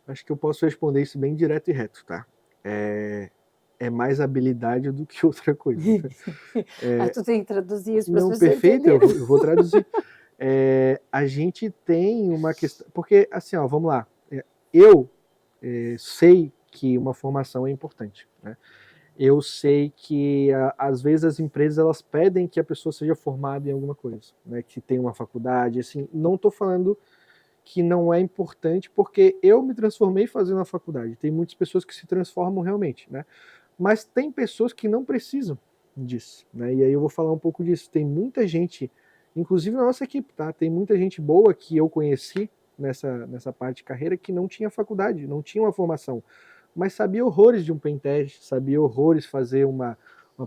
Acho que eu posso responder isso bem direto e reto, tá? É mais habilidade do que outra coisa. Mas tu tem que traduzir isso para as pessoas perfeito, entenderem. eu vou traduzir. A gente tem uma questão... Porque, assim, ó, vamos lá. Eu sei que uma formação é importante, né? Eu sei que, às vezes, as empresas elas pedem que a pessoa seja formada em alguma coisa, né? Que tenha uma faculdade, assim. Não estou falando que não é importante, porque eu me transformei fazendo a faculdade. Tem muitas pessoas que se transformam realmente, né? Mas tem pessoas que não precisam disso, né? E aí eu vou falar um pouco disso. Tem muita gente, inclusive na nossa equipe, tá? Tem muita gente boa que eu conheci nessa parte de carreira que não tinha faculdade, não tinha uma formação, mas sabia horrores de um pentest, sabia horrores fazer uma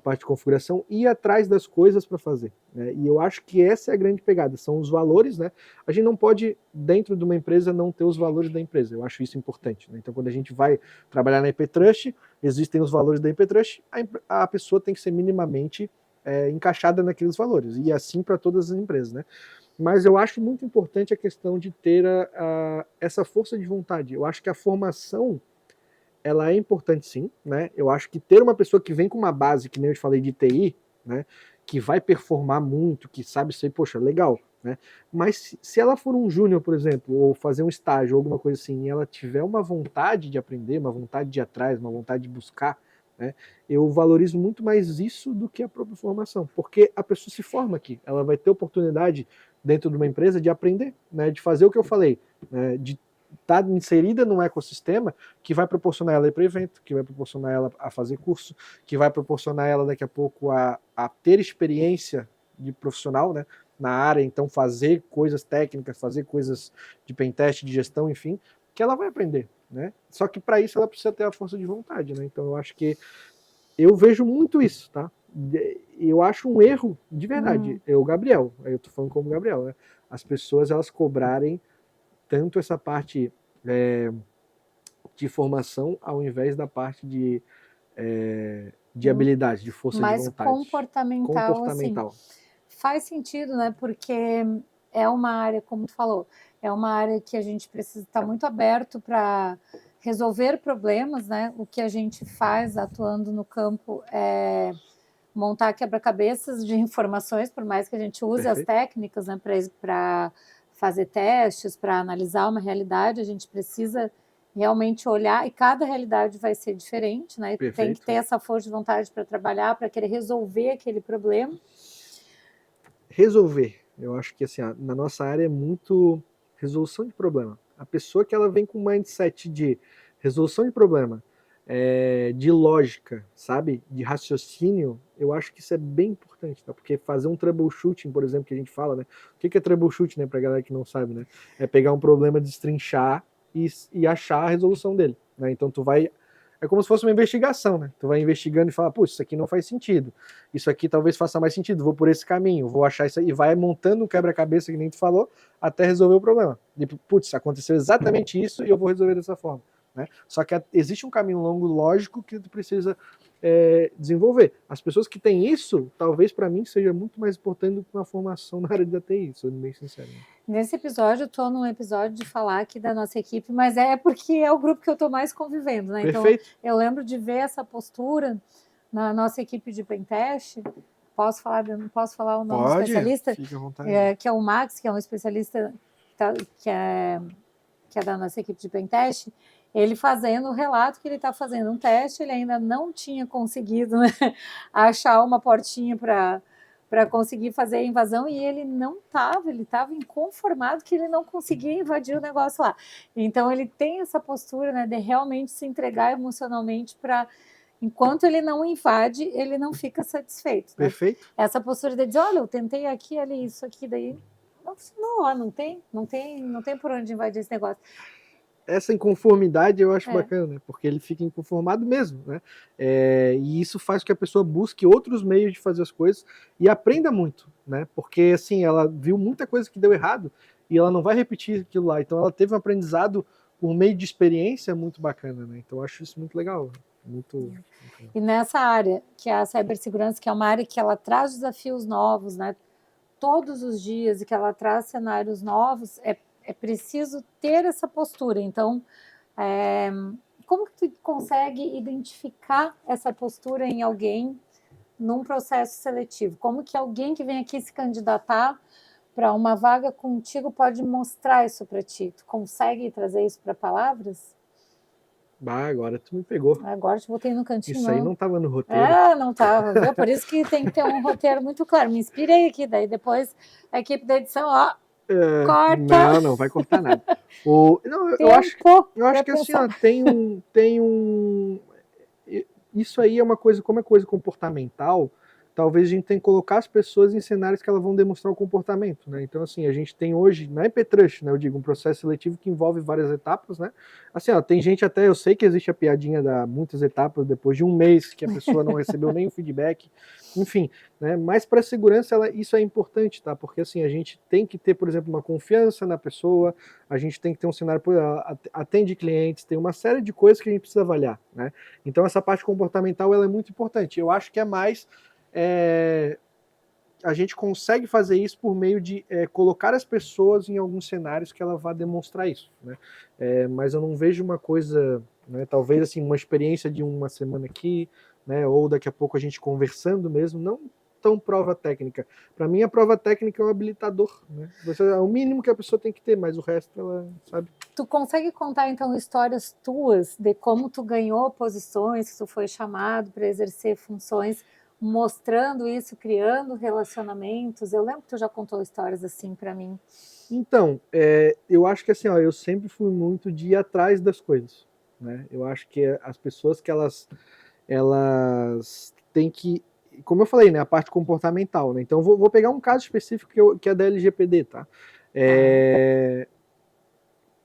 parte de configuração e ir atrás das coisas para fazer, né? E eu acho que essa é a grande pegada, são os valores, né? A gente não pode, dentro de uma empresa, não ter os valores da empresa, eu acho isso importante, né? Então, quando a gente vai trabalhar na IP Trust, existem os valores da IP Trust, a pessoa tem que ser minimamente encaixada naqueles valores, e assim para todas as empresas, né? Mas eu acho muito importante a questão de ter essa força de vontade. Eu acho que a formação ela é importante sim, né? Eu acho que ter uma pessoa que vem com uma base, que nem eu te falei de TI, né? Que vai performar muito, que sabe ser, poxa, legal, né? Mas se ela for um júnior, por exemplo, ou fazer um estágio, ou alguma coisa assim, e ela tiver uma vontade de aprender, uma vontade de ir atrás, uma vontade de buscar, né? Eu valorizo muito mais isso do que a própria formação, porque a pessoa se forma aqui, ela vai ter oportunidade dentro de uma empresa de aprender, né? De fazer o que eu falei, né? De estar inserida num ecossistema que vai proporcionar ela ir para evento, que vai proporcionar ela a fazer curso, que vai proporcionar ela daqui a pouco a ter experiência de profissional, né, na área, então fazer coisas técnicas, fazer coisas de pentest, de gestão, enfim, que ela vai aprender, né? Só que para isso ela precisa ter a força de vontade, né? Então eu acho que eu vejo muito isso, tá? Eu acho um erro de verdade. Eu, Gabriel, eu tô falando como Gabriel, né? As pessoas elas cobrarem tanto essa parte de formação ao invés da parte de habilidade, de força de vontade. Mais comportamental. Assim, faz sentido, né? Porque é uma área, como tu falou, é uma área que a gente precisa estar muito aberto para resolver problemas, né? O que a gente faz atuando no campo é montar quebra-cabeças de informações, por mais que a gente use as técnicas, né, para fazer testes, para analisar uma realidade, a gente precisa realmente olhar, e cada realidade vai ser diferente, né? Tem que ter essa força de vontade para trabalhar, para querer resolver aquele problema. Resolver. Eu acho que assim, na nossa área é muito resolução de problema. A pessoa que ela vem com um mindset de resolução de problema, de lógica, sabe? De raciocínio, eu acho que isso é bem importante, tá? Porque fazer um troubleshooting, por exemplo, que a gente fala, né? O que é troubleshooting, né? Pra galera que não sabe, né? É pegar um problema, destrinchar e achar a resolução dele, né? Então tu vai... É como se fosse uma investigação, né? Tu vai investigando e fala, pô, isso aqui não faz sentido. Isso aqui talvez faça mais sentido, vou por esse caminho, vou achar isso aí. E vai montando um quebra-cabeça, que nem tu falou, até resolver o problema. E, putz, aconteceu exatamente isso e eu vou resolver dessa forma. Né? Só que existe um caminho longo, lógico, que tu precisa desenvolver. As pessoas que têm isso, talvez para mim seja muito mais importante do que uma formação na área da TI, sendo bem sincero. Nesse episódio, eu estou num episódio de falar aqui da nossa equipe, mas é porque é o grupo que eu estou mais convivendo, né? Perfeito. Então, eu lembro de ver essa postura na nossa equipe de pentest. Posso falar o nome do especialista? Fica à vontade. Que é o Max, que é um especialista que é da nossa equipe de pentest. Ele fazendo o relato que ele está fazendo um teste, ele ainda não tinha conseguido, né, achar uma portinha para conseguir fazer a invasão, e ele estava inconformado que ele não conseguia invadir o negócio lá. Então ele tem essa postura, né, de realmente se entregar emocionalmente para, enquanto ele não invade, ele não fica satisfeito. Né? Perfeito. Essa postura de dizer, olha, eu tentei aqui, ali, isso aqui, daí não tem por onde invadir esse negócio. Essa inconformidade eu acho bacana, né? Porque ele fica inconformado mesmo, né? E isso faz com que a pessoa busque outros meios de fazer as coisas e aprenda muito, né? Porque, assim, ela viu muita coisa que deu errado e ela não vai repetir aquilo lá. Então ela teve um aprendizado por meio de experiência muito bacana, né? Então eu acho isso muito legal. Muito... E nessa área, que é a cibersegurança, que é uma área que ela traz desafios novos, né? Todos os dias, e que ela traz cenários novos, é preciso ter essa postura. Então, como que tu consegue identificar essa postura em alguém num processo seletivo? Como que alguém que vem aqui se candidatar para uma vaga contigo pode mostrar isso para ti? Tu consegue trazer isso para palavras? Agora tu me pegou. Agora te botei no cantinho. Isso aí não estava no roteiro. Não estava. Por isso que tem que ter um roteiro muito claro. Me inspirei aqui, daí depois a equipe da edição, corta. Não vai cortar nada. Eu acho que assim, tem um. Isso aí é uma coisa, como é coisa comportamental, talvez a gente tenha que colocar as pessoas em cenários que elas vão demonstrar o comportamento, né? Então, assim, a gente tem hoje, na IPTrust, né, eu digo, um processo seletivo que envolve várias etapas, né? Assim, tem gente até, eu sei que existe a piadinha da muitas etapas depois de um mês que a pessoa não recebeu nenhum feedback, enfim, né? Mas para a segurança, isso é importante, tá? Porque, assim, a gente tem que ter, por exemplo, uma confiança na pessoa, a gente tem que ter um cenário, atende clientes, tem uma série de coisas que a gente precisa avaliar, né? Então, essa parte comportamental, ela é muito importante. Eu acho que é mais... a gente consegue fazer isso por meio de colocar as pessoas em alguns cenários que ela vá demonstrar isso, né? Mas eu não vejo uma coisa, né, talvez assim, uma experiência de uma semana aqui, né, ou daqui a pouco a gente conversando mesmo, não tão prova técnica. Para mim a prova técnica é um habilitador, né? É o mínimo que a pessoa tem que ter, mas o resto ela sabe. Tu consegue contar então histórias tuas de como tu ganhou posições, que tu foi chamado para exercer funções, mostrando isso, criando relacionamentos? Eu lembro que tu já contou histórias assim para mim. Então, eu acho que assim, eu sempre fui muito de ir atrás das coisas, né? Eu acho que as pessoas que elas têm que, como eu falei, né, a parte comportamental, né? Então, vou pegar um caso específico que é da LGPD, tá?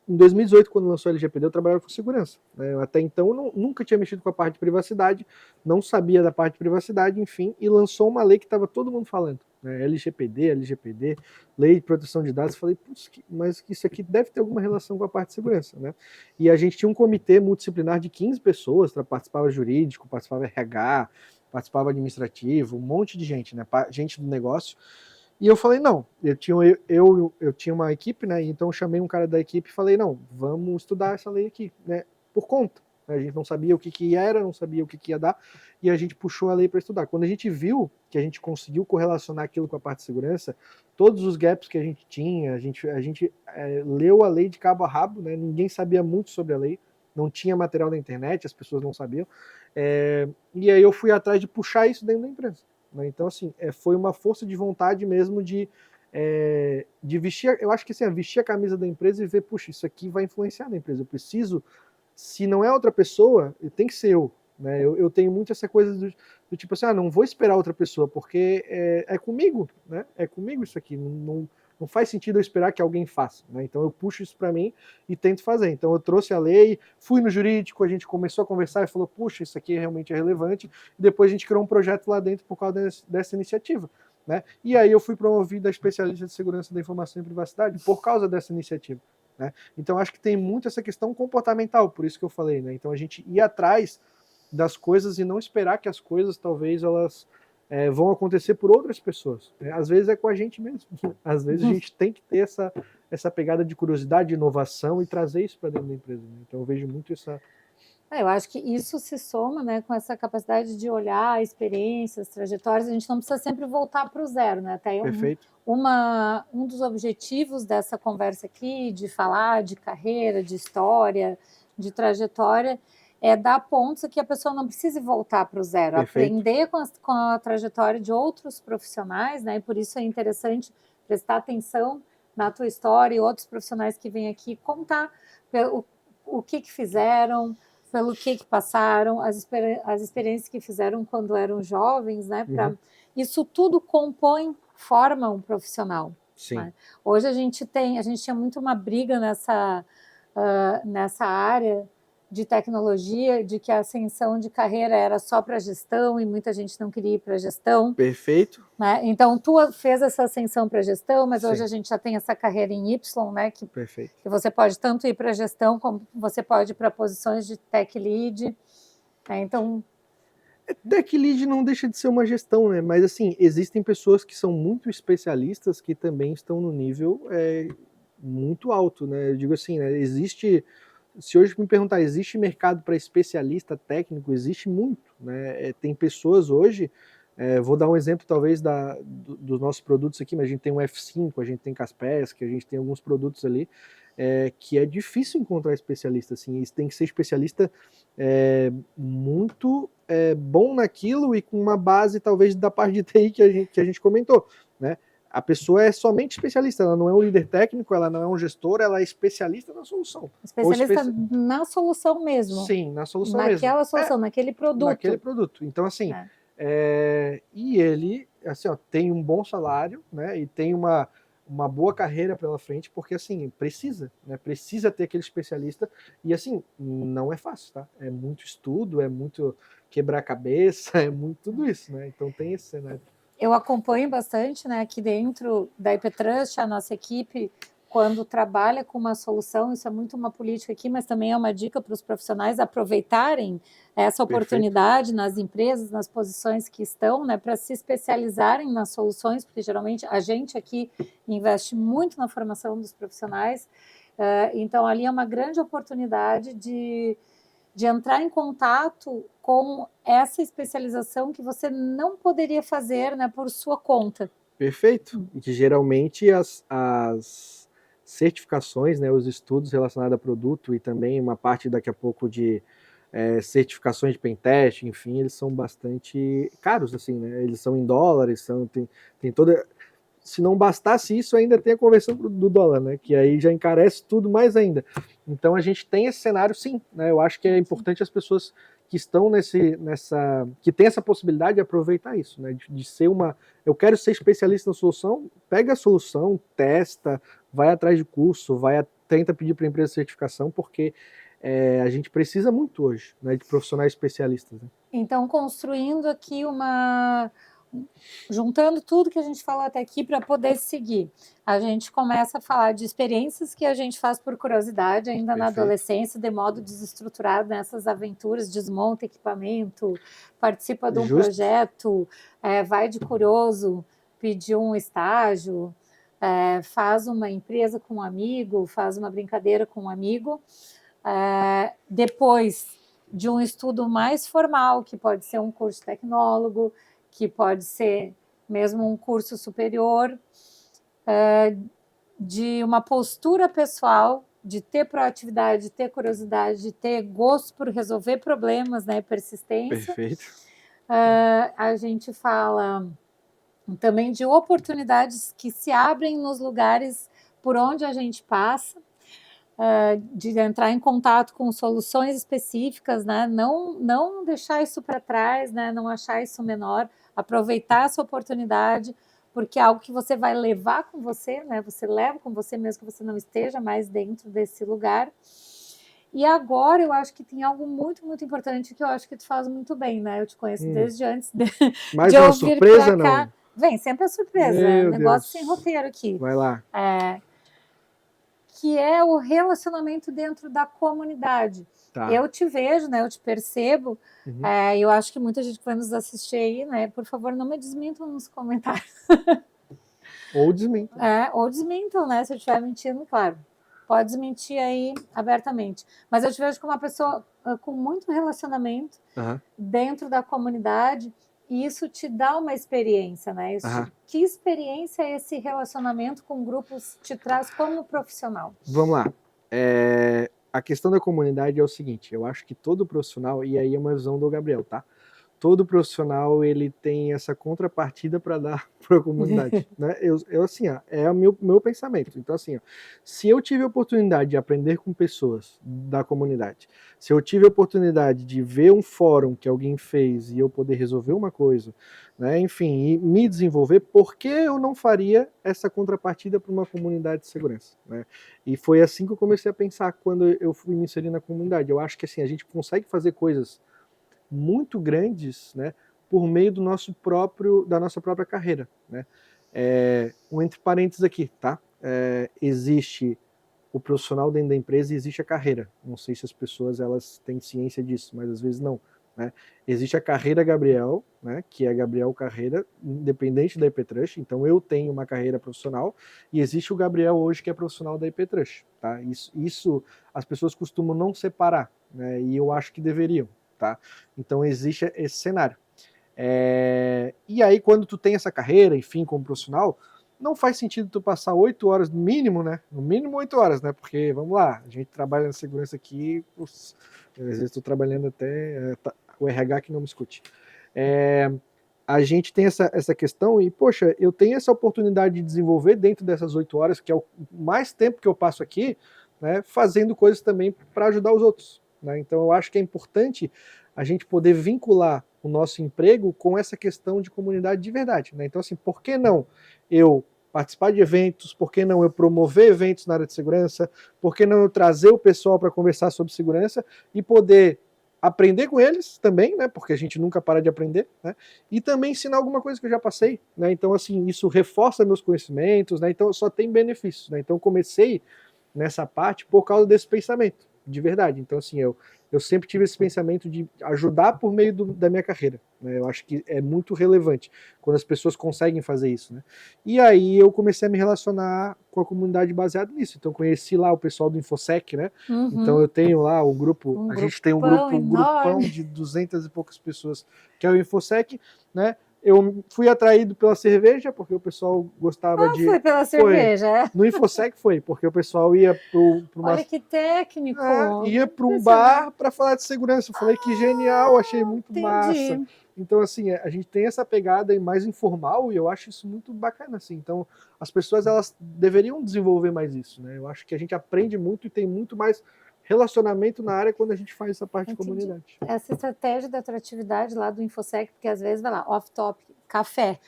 Em 2018, quando lançou a LGPD, eu trabalhava com segurança, né? Até então, eu nunca tinha mexido com a parte de privacidade, não sabia da parte de privacidade, enfim, e lançou uma lei que estava todo mundo falando, né? LGPD, Lei de Proteção de Dados. Falei, mas isso aqui deve ter alguma relação com a parte de segurança, né? E a gente tinha um comitê multidisciplinar de 15 pessoas, participava jurídico, participava RH, participava administrativo, um monte de gente, né? Gente do negócio. E eu falei, não, eu tinha uma equipe, né? Então eu chamei um cara da equipe e falei, não, vamos estudar essa lei aqui, né? Por conta. A gente não sabia o que era, não sabia o que ia dar, e a gente puxou a lei para estudar. Quando a gente viu que a gente conseguiu correlacionar aquilo com a parte de segurança, todos os gaps que a gente tinha, a gente leu a lei de cabo a rabo, né? Ninguém sabia muito sobre a lei, não tinha material na internet, as pessoas não sabiam. E aí eu fui atrás de puxar isso dentro da empresa. Né? Então, assim, foi uma força de vontade mesmo de vestir, eu acho que assim, vestir a camisa da empresa e ver, puxa, isso aqui vai influenciar na empresa, eu preciso, se não é outra pessoa, tem que ser eu. Né? Eu tenho muito essa coisa do tipo assim, não vou esperar outra pessoa, porque é comigo, né? É comigo isso aqui, não faz sentido eu esperar que alguém faça. Né? Então eu puxo isso para mim e tento fazer. Então eu trouxe a lei, fui no jurídico, a gente começou a conversar e falou, puxa, isso aqui realmente é relevante, e depois a gente criou um projeto lá dentro por causa dessa iniciativa. Né? E aí eu fui promovido a especialista de segurança da informação e privacidade por causa dessa iniciativa. Né? Então acho que tem muito essa questão comportamental, por isso que eu falei. Né? Então a gente ir atrás das coisas e não esperar que as coisas talvez elas vão acontecer por outras pessoas. Né? Às vezes é com a gente mesmo. Às vezes a gente tem que ter essa pegada de curiosidade, de inovação e trazer isso para dentro da empresa. Né? Então eu vejo muito essa... Eu acho que isso se soma, né, com essa capacidade de olhar experiências, trajetórias. A gente não precisa sempre voltar para o zero, né? Até Perfeito. Um dos objetivos dessa conversa aqui, de falar de carreira, de história, de trajetória, é dar pontos que a pessoa não precise voltar para o zero, Perfeito. aprender com a trajetória de outros profissionais, né? E por isso é interessante prestar atenção na tua história e outros profissionais que vêm aqui contar o que fizeram, pelo que passaram, as experiências que fizeram quando eram jovens, né? Isso tudo forma um profissional. Sim. Né? Hoje a gente tinha muito uma briga nessa área de tecnologia, de que a ascensão de carreira era só para gestão e muita gente não queria ir para gestão. Perfeito. Né? Então, tu fez essa ascensão para gestão, mas Sim. Hoje a gente já tem essa carreira em Y, né? Perfeito. Que você pode tanto ir para gestão, como você pode ir para posições de tech lead. Né? Então... Tech lead não deixa de ser uma gestão, né? Mas, assim, existem pessoas que são muito especialistas que também estão no nível muito alto, né? Eu digo assim, né? Se hoje me perguntar, existe mercado para especialista técnico? Existe muito, né? Tem pessoas hoje, vou dar um exemplo talvez dos nossos produtos aqui, mas a gente tem um F5, a gente tem Kaspersky, a gente tem alguns produtos ali, que é difícil encontrar especialista, assim, isso tem que ser especialista muito bom naquilo e com uma base talvez da parte de TI que a gente comentou, né? A pessoa é somente especialista, ela não é um líder técnico, ela não é um gestor, ela é especialista na solução. Especialista na solução mesmo. Sim, na solução mesmo. Naquela solução, naquele produto. Naquele produto. Então, assim, e ele assim, tem um bom salário, né, e tem uma boa carreira pela frente, porque, assim, precisa ter aquele especialista, e, assim, não é fácil, tá? É muito estudo, é muito quebrar a cabeça, é muito tudo isso, né? Então tem esse cenário. Eu acompanho bastante, né, aqui dentro da IPTrust, a nossa equipe, quando trabalha com uma solução, isso é muito uma política aqui, mas também é uma dica para os profissionais aproveitarem essa oportunidade Perfeito. Nas empresas, nas posições que estão, né, para se especializarem nas soluções, porque geralmente a gente aqui investe muito na formação dos profissionais, então ali é uma grande oportunidade de entrar em contato com essa especialização que você não poderia fazer, né, por sua conta. Perfeito. E que geralmente as certificações, né, os estudos relacionados a produto e também uma parte daqui a pouco de certificações de pentest, enfim, eles são bastante caros, assim, né? Eles são em dólares, tem toda... Se não bastasse isso, ainda tem a conversão do dólar, né? Que aí já encarece tudo mais ainda. Então a gente tem esse cenário, sim, né? Eu acho que é importante as pessoas que estão que tem essa possibilidade de aproveitar isso, né? De ser eu quero ser especialista na solução, pega a solução, testa, vai atrás de curso, tenta pedir para a empresa certificação, porque a gente precisa muito hoje, né, de profissionais especialistas. Né? Então, construindo aqui juntando tudo que a gente falou até aqui para poder seguir. A gente começa a falar de experiências que a gente faz por curiosidade, ainda Perfeito. Na adolescência, de modo desestruturado nessas aventuras, desmonta equipamento, participa de um projeto, vai de curioso, pedir um estágio, faz uma empresa com um amigo, faz uma brincadeira com um amigo, depois de um estudo mais formal, que pode ser um curso tecnólogo, que pode ser mesmo um curso superior, de uma postura pessoal, de ter proatividade, de ter curiosidade, de ter gosto por resolver problemas, né, persistência. Perfeito. A gente fala também de oportunidades que se abrem nos lugares por onde a gente passa, de entrar em contato com soluções específicas, né? Não deixar isso para trás, né? Não achar isso menor, aproveitar essa oportunidade, porque é algo que você vai levar com você, né? Você leva com você mesmo que você não esteja mais dentro desse lugar. E agora eu acho que tem algo muito, muito importante que eu acho que tu faz muito bem, né? Eu te conheço desde antes Mais de uma eu vir surpresa, pra cá. não? Vem, sempre a surpresa, Meu negócio Deus. sem roteiro aqui. Vai lá. Que é o relacionamento dentro da comunidade. Tá. Eu te vejo, né? Eu te percebo. Eu acho que muita gente que vai nos assistir aí, né? Por favor, não me desmintam nos comentários. Ou desmintam. Ou desmintam, né? Se eu estiver mentindo, claro. Pode desmentir aí abertamente. Mas eu te vejo como uma pessoa com muito relacionamento dentro da comunidade, e isso te dá uma experiência, né? Que experiência esse relacionamento com grupos te traz como profissional? Vamos lá. A questão da comunidade é o seguinte, eu acho que todo profissional, e aí é uma visão do Gabriel, tá? Todo profissional, ele tem essa contrapartida para dar para a comunidade, né? Eu assim, é o meu pensamento. Então, assim, se eu tive a oportunidade de aprender com pessoas da comunidade, se eu tive a oportunidade de ver um fórum que alguém fez e eu poder resolver uma coisa, né? Enfim, e me desenvolver, por que eu não faria essa contrapartida para uma comunidade de segurança, né? E foi assim que eu comecei a pensar quando eu fui me inserir na comunidade. Eu acho que assim, a gente consegue fazer coisas muito grandes, né, por meio da nossa própria carreira, né? Entre parênteses aqui, tá? Existe o profissional dentro da empresa e existe a carreira. Não sei se as pessoas elas têm ciência disso, mas às vezes não, né? Existe a carreira Gabriel, né, que é Gabriel Carreira, independente da IPTrush. Então eu tenho uma carreira profissional e existe o Gabriel hoje que é profissional da IPTrush, tá? Isso as pessoas costumam não separar, né? E eu acho que deveriam. Tá? Então existe esse cenário. E aí quando tu tem essa carreira, enfim, como profissional, não faz sentido tu passar 8 horas no mínimo, né? No mínimo 8 horas, né? Porque, vamos lá, a gente trabalha na segurança aqui, às vezes estou trabalhando até o RH que não me escute. A gente tem essa questão e, poxa, eu tenho essa oportunidade de desenvolver dentro dessas 8 horas, que é o mais tempo que eu passo aqui, né, fazendo coisas também para ajudar os outros. Né? Então eu acho que é importante a gente poder vincular o nosso emprego com essa questão de comunidade de verdade. Né? Então assim, por que não eu participar de eventos, por que não eu promover eventos na área de segurança, por que não eu trazer o pessoal para conversar sobre segurança e poder aprender com eles também, né? Porque a gente nunca para de aprender, né? E também ensinar alguma coisa que eu já passei, né? Então assim, isso reforça meus conhecimentos, né? Então só tem benefícios, né? Então eu comecei nessa parte por causa desse pensamento, de verdade. Então assim, eu sempre tive esse pensamento de ajudar por meio da minha carreira, né? Eu acho que é muito relevante quando as pessoas conseguem fazer isso, né? E aí eu comecei a me relacionar com a comunidade baseada nisso. Então conheci lá o pessoal do InfoSec, né? Então eu tenho lá o grupo, a gente tem um grupão de 200 e poucas pessoas, que é o InfoSec, né? Eu fui atraído pela cerveja, porque o pessoal gostava de... Foi pela cerveja. No InfoSec foi, porque o pessoal ia para uma... Olha que técnico! Ia para um bar para falar de segurança. Eu falei que genial, achei muito massa. Então, assim, a gente tem essa pegada mais informal e eu acho isso muito bacana, assim. Então, as pessoas, elas deveriam desenvolver mais isso, né? Eu acho que a gente aprende muito e tem muito mais relacionamento na área quando a gente faz essa parte de comunidade. Essa estratégia da atratividade lá do InfoSec, porque às vezes vai lá, off-topic, café.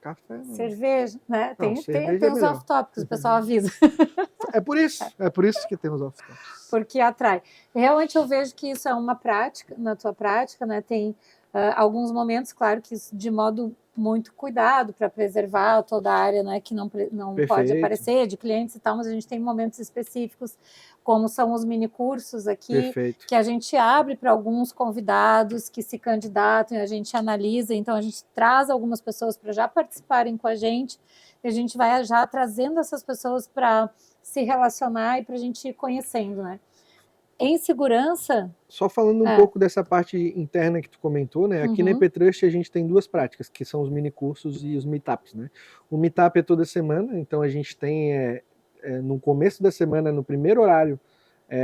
Café, não. Cerveja, né? Não, tem os off-topics, o pessoal avisa. É por isso que tem os off-topics. Porque atrai. Realmente eu vejo que isso é uma prática, na tua prática, né? Tem Alguns momentos, claro que isso de modo muito cuidado para preservar toda a área, né, que não pode aparecer, de clientes e tal, mas a gente tem momentos específicos, como são os mini cursos aqui, que a gente abre para alguns convidados que se candidatam, a gente analisa, então a gente traz algumas pessoas para já participarem com a gente, e a gente vai já trazendo essas pessoas para se relacionar e para a gente ir conhecendo, né? Em segurança... Só falando um pouco dessa parte interna que tu comentou, né? Aqui na IPTrust a gente tem 2 práticas, que são os mini cursos e os meetups, né? O meetup é toda semana, então a gente tem no começo da semana, no primeiro horário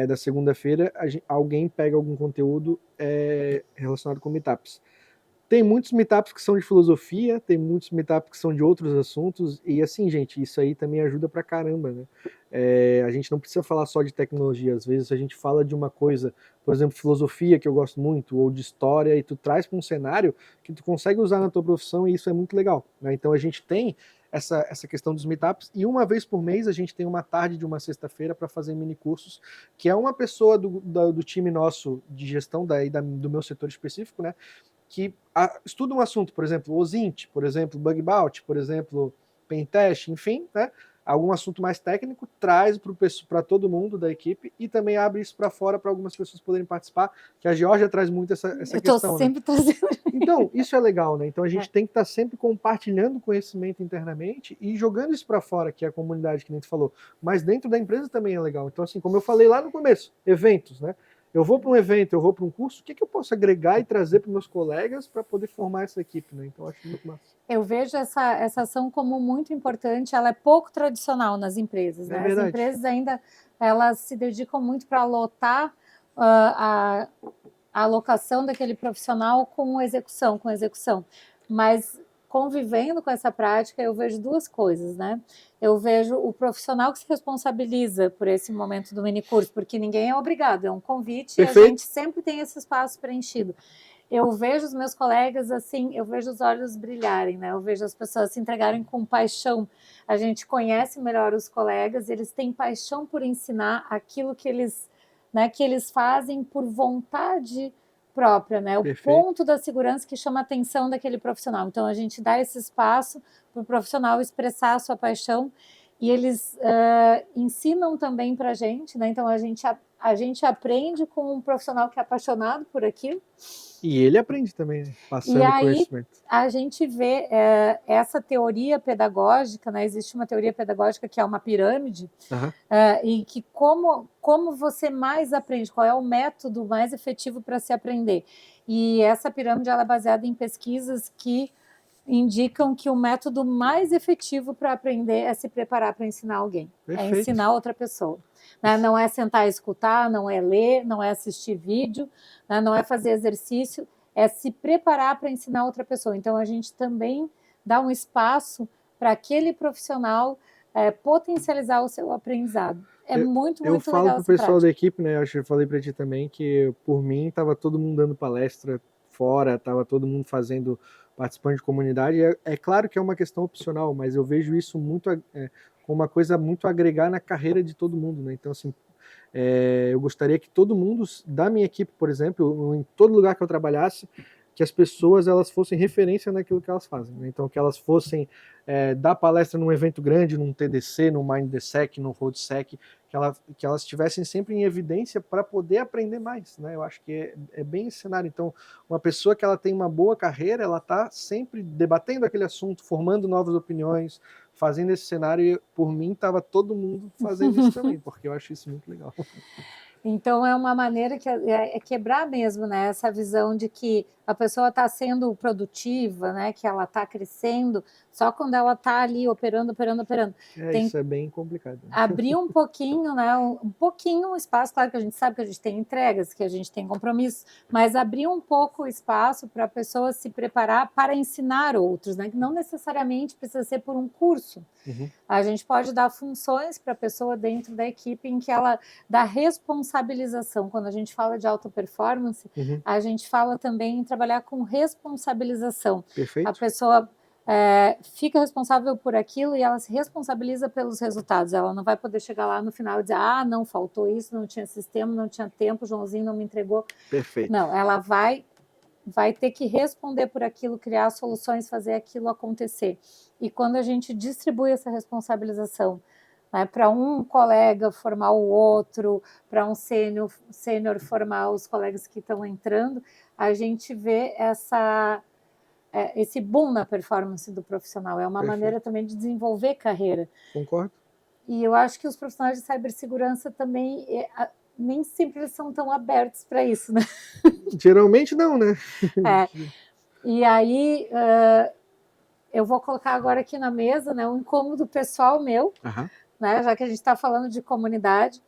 da segunda-feira, alguém pega algum conteúdo relacionado com meetups. Tem muitos meetups que são de filosofia, tem muitos meetups que são de outros assuntos, e assim, gente, isso aí também ajuda pra caramba, né? A gente não precisa falar só de tecnologia, às vezes a gente fala de uma coisa, por exemplo, filosofia, que eu gosto muito, ou de história, e tu traz para um cenário que tu consegue usar na tua profissão, e isso é muito legal, né? Então a gente tem essa questão dos meetups, e uma vez por mês a gente tem uma tarde de uma sexta-feira para fazer mini cursos, que é uma pessoa do time nosso de gestão, do meu setor específico, né? Que estuda um assunto, por exemplo, OSINT, por exemplo, Bug Bounty, por exemplo, Pentest, enfim, né? Algum assunto mais técnico, traz para todo mundo da equipe e também abre isso para fora para algumas pessoas poderem participar, que a Geórgia traz muito essa questão. Eu estou sempre trazendo. Então, isso é legal, né? Então a gente tem que estar sempre compartilhando conhecimento internamente e jogando isso para fora, que é a comunidade que a gente falou. Mas dentro da empresa também é legal. Então, assim, como eu falei lá no começo, eventos, né? Eu vou para um evento, eu vou para um curso, o que eu posso agregar e trazer para meus colegas para poder formar essa equipe, né? Então, eu acho muito massa. Eu vejo essa ação como muito importante, ela é pouco tradicional nas empresas, né? As empresas ainda, elas se dedicam muito para lotar a alocação daquele profissional com execução, mas convivendo com essa prática, eu vejo 2 coisas, né? Eu vejo o profissional que se responsabiliza por esse momento do minicurso, porque ninguém é obrigado, é um convite. Perfeito. E a gente sempre tem esse espaço preenchido. Eu vejo os meus colegas assim, eu vejo os olhos brilharem, né? Eu vejo as pessoas se entregarem com paixão. A gente conhece melhor os colegas, eles têm paixão por ensinar aquilo que eles fazem por vontade própria, né? O ponto da segurança que chama a atenção daquele profissional. Então, a gente dá esse espaço para o profissional expressar a sua paixão e eles ensinam também para a gente, né? Então, a gente aprende com um profissional que é apaixonado por aquilo. E ele aprende também, né? Passando conhecimento. A gente vê essa teoria pedagógica, né? Existe uma teoria pedagógica que é uma pirâmide, e que como você mais aprende, qual é o método mais efetivo para se aprender. E essa pirâmide ela é baseada em pesquisas que indicam que o método mais efetivo para aprender é se preparar para ensinar alguém, é ensinar outra pessoa. Né? Não é sentar e escutar, não é ler, não é assistir vídeo, né? Não é fazer exercício, é se preparar para ensinar outra pessoa. Então, a gente também dá um espaço para aquele profissional potencializar o seu aprendizado. Muito legal. Eu falo para o pessoal da equipe, né? Eu acho que eu falei para ti também que, por mim, estava todo mundo dando palestra fora, estava todo mundo participando de comunidade. É claro que é uma questão opcional, mas eu vejo isso muito como uma coisa muito a agregar na carreira de todo mundo, né? Então, assim, eu gostaria que todo mundo da minha equipe, por exemplo, em todo lugar que eu trabalhasse, que as pessoas elas fossem referência naquilo que elas fazem, né? Então que elas fossem dar palestra num evento grande, num TDC, num MindTheSec, num RoadSec, que elas estivessem sempre em evidência para poder aprender mais, né? Eu acho que é bem esse cenário. Então, uma pessoa que ela tem uma boa carreira, ela está sempre debatendo aquele assunto, formando novas opiniões, fazendo esse cenário, e por mim estava todo mundo fazendo isso também, porque eu acho isso muito legal. Então, é uma maneira que é quebrar mesmo, né, essa visão de que a pessoa está sendo produtiva, né, que ela está crescendo, só quando ela está ali operando. Isso é bem complicado. Né? Abrir um pouquinho, né, um pouquinho o espaço, claro que a gente sabe que a gente tem entregas, que a gente tem compromissos, mas abrir um pouco o espaço para a pessoa se preparar para ensinar outros, né, que não necessariamente precisa ser por um curso. A gente pode dar funções para a pessoa dentro da equipe em que ela dá responsabilização. Quando a gente fala de alta performance, a gente fala também em trabalhar com responsabilização. Perfeito. A pessoa fica responsável por aquilo e ela se responsabiliza pelos resultados. Ela não vai poder chegar lá no final e dizer, não, faltou isso, não tinha sistema, não tinha tempo, Joãozinho não me entregou. Perfeito. Não, ela vai vai ter que responder por aquilo, criar soluções, fazer aquilo acontecer. E quando a gente distribui essa responsabilização, né, para um colega formar o outro, para um sênior formar os colegas que estão entrando, a gente vê esse boom na performance do profissional. É uma maneira também de desenvolver carreira. Concordo. E eu acho que os profissionais de cibersegurança também nem sempre eles são tão abertos para isso, né? Geralmente não, né? E aí eu vou colocar agora aqui na mesa, né, um incômodo pessoal meu, né, já que a gente está falando de comunidade,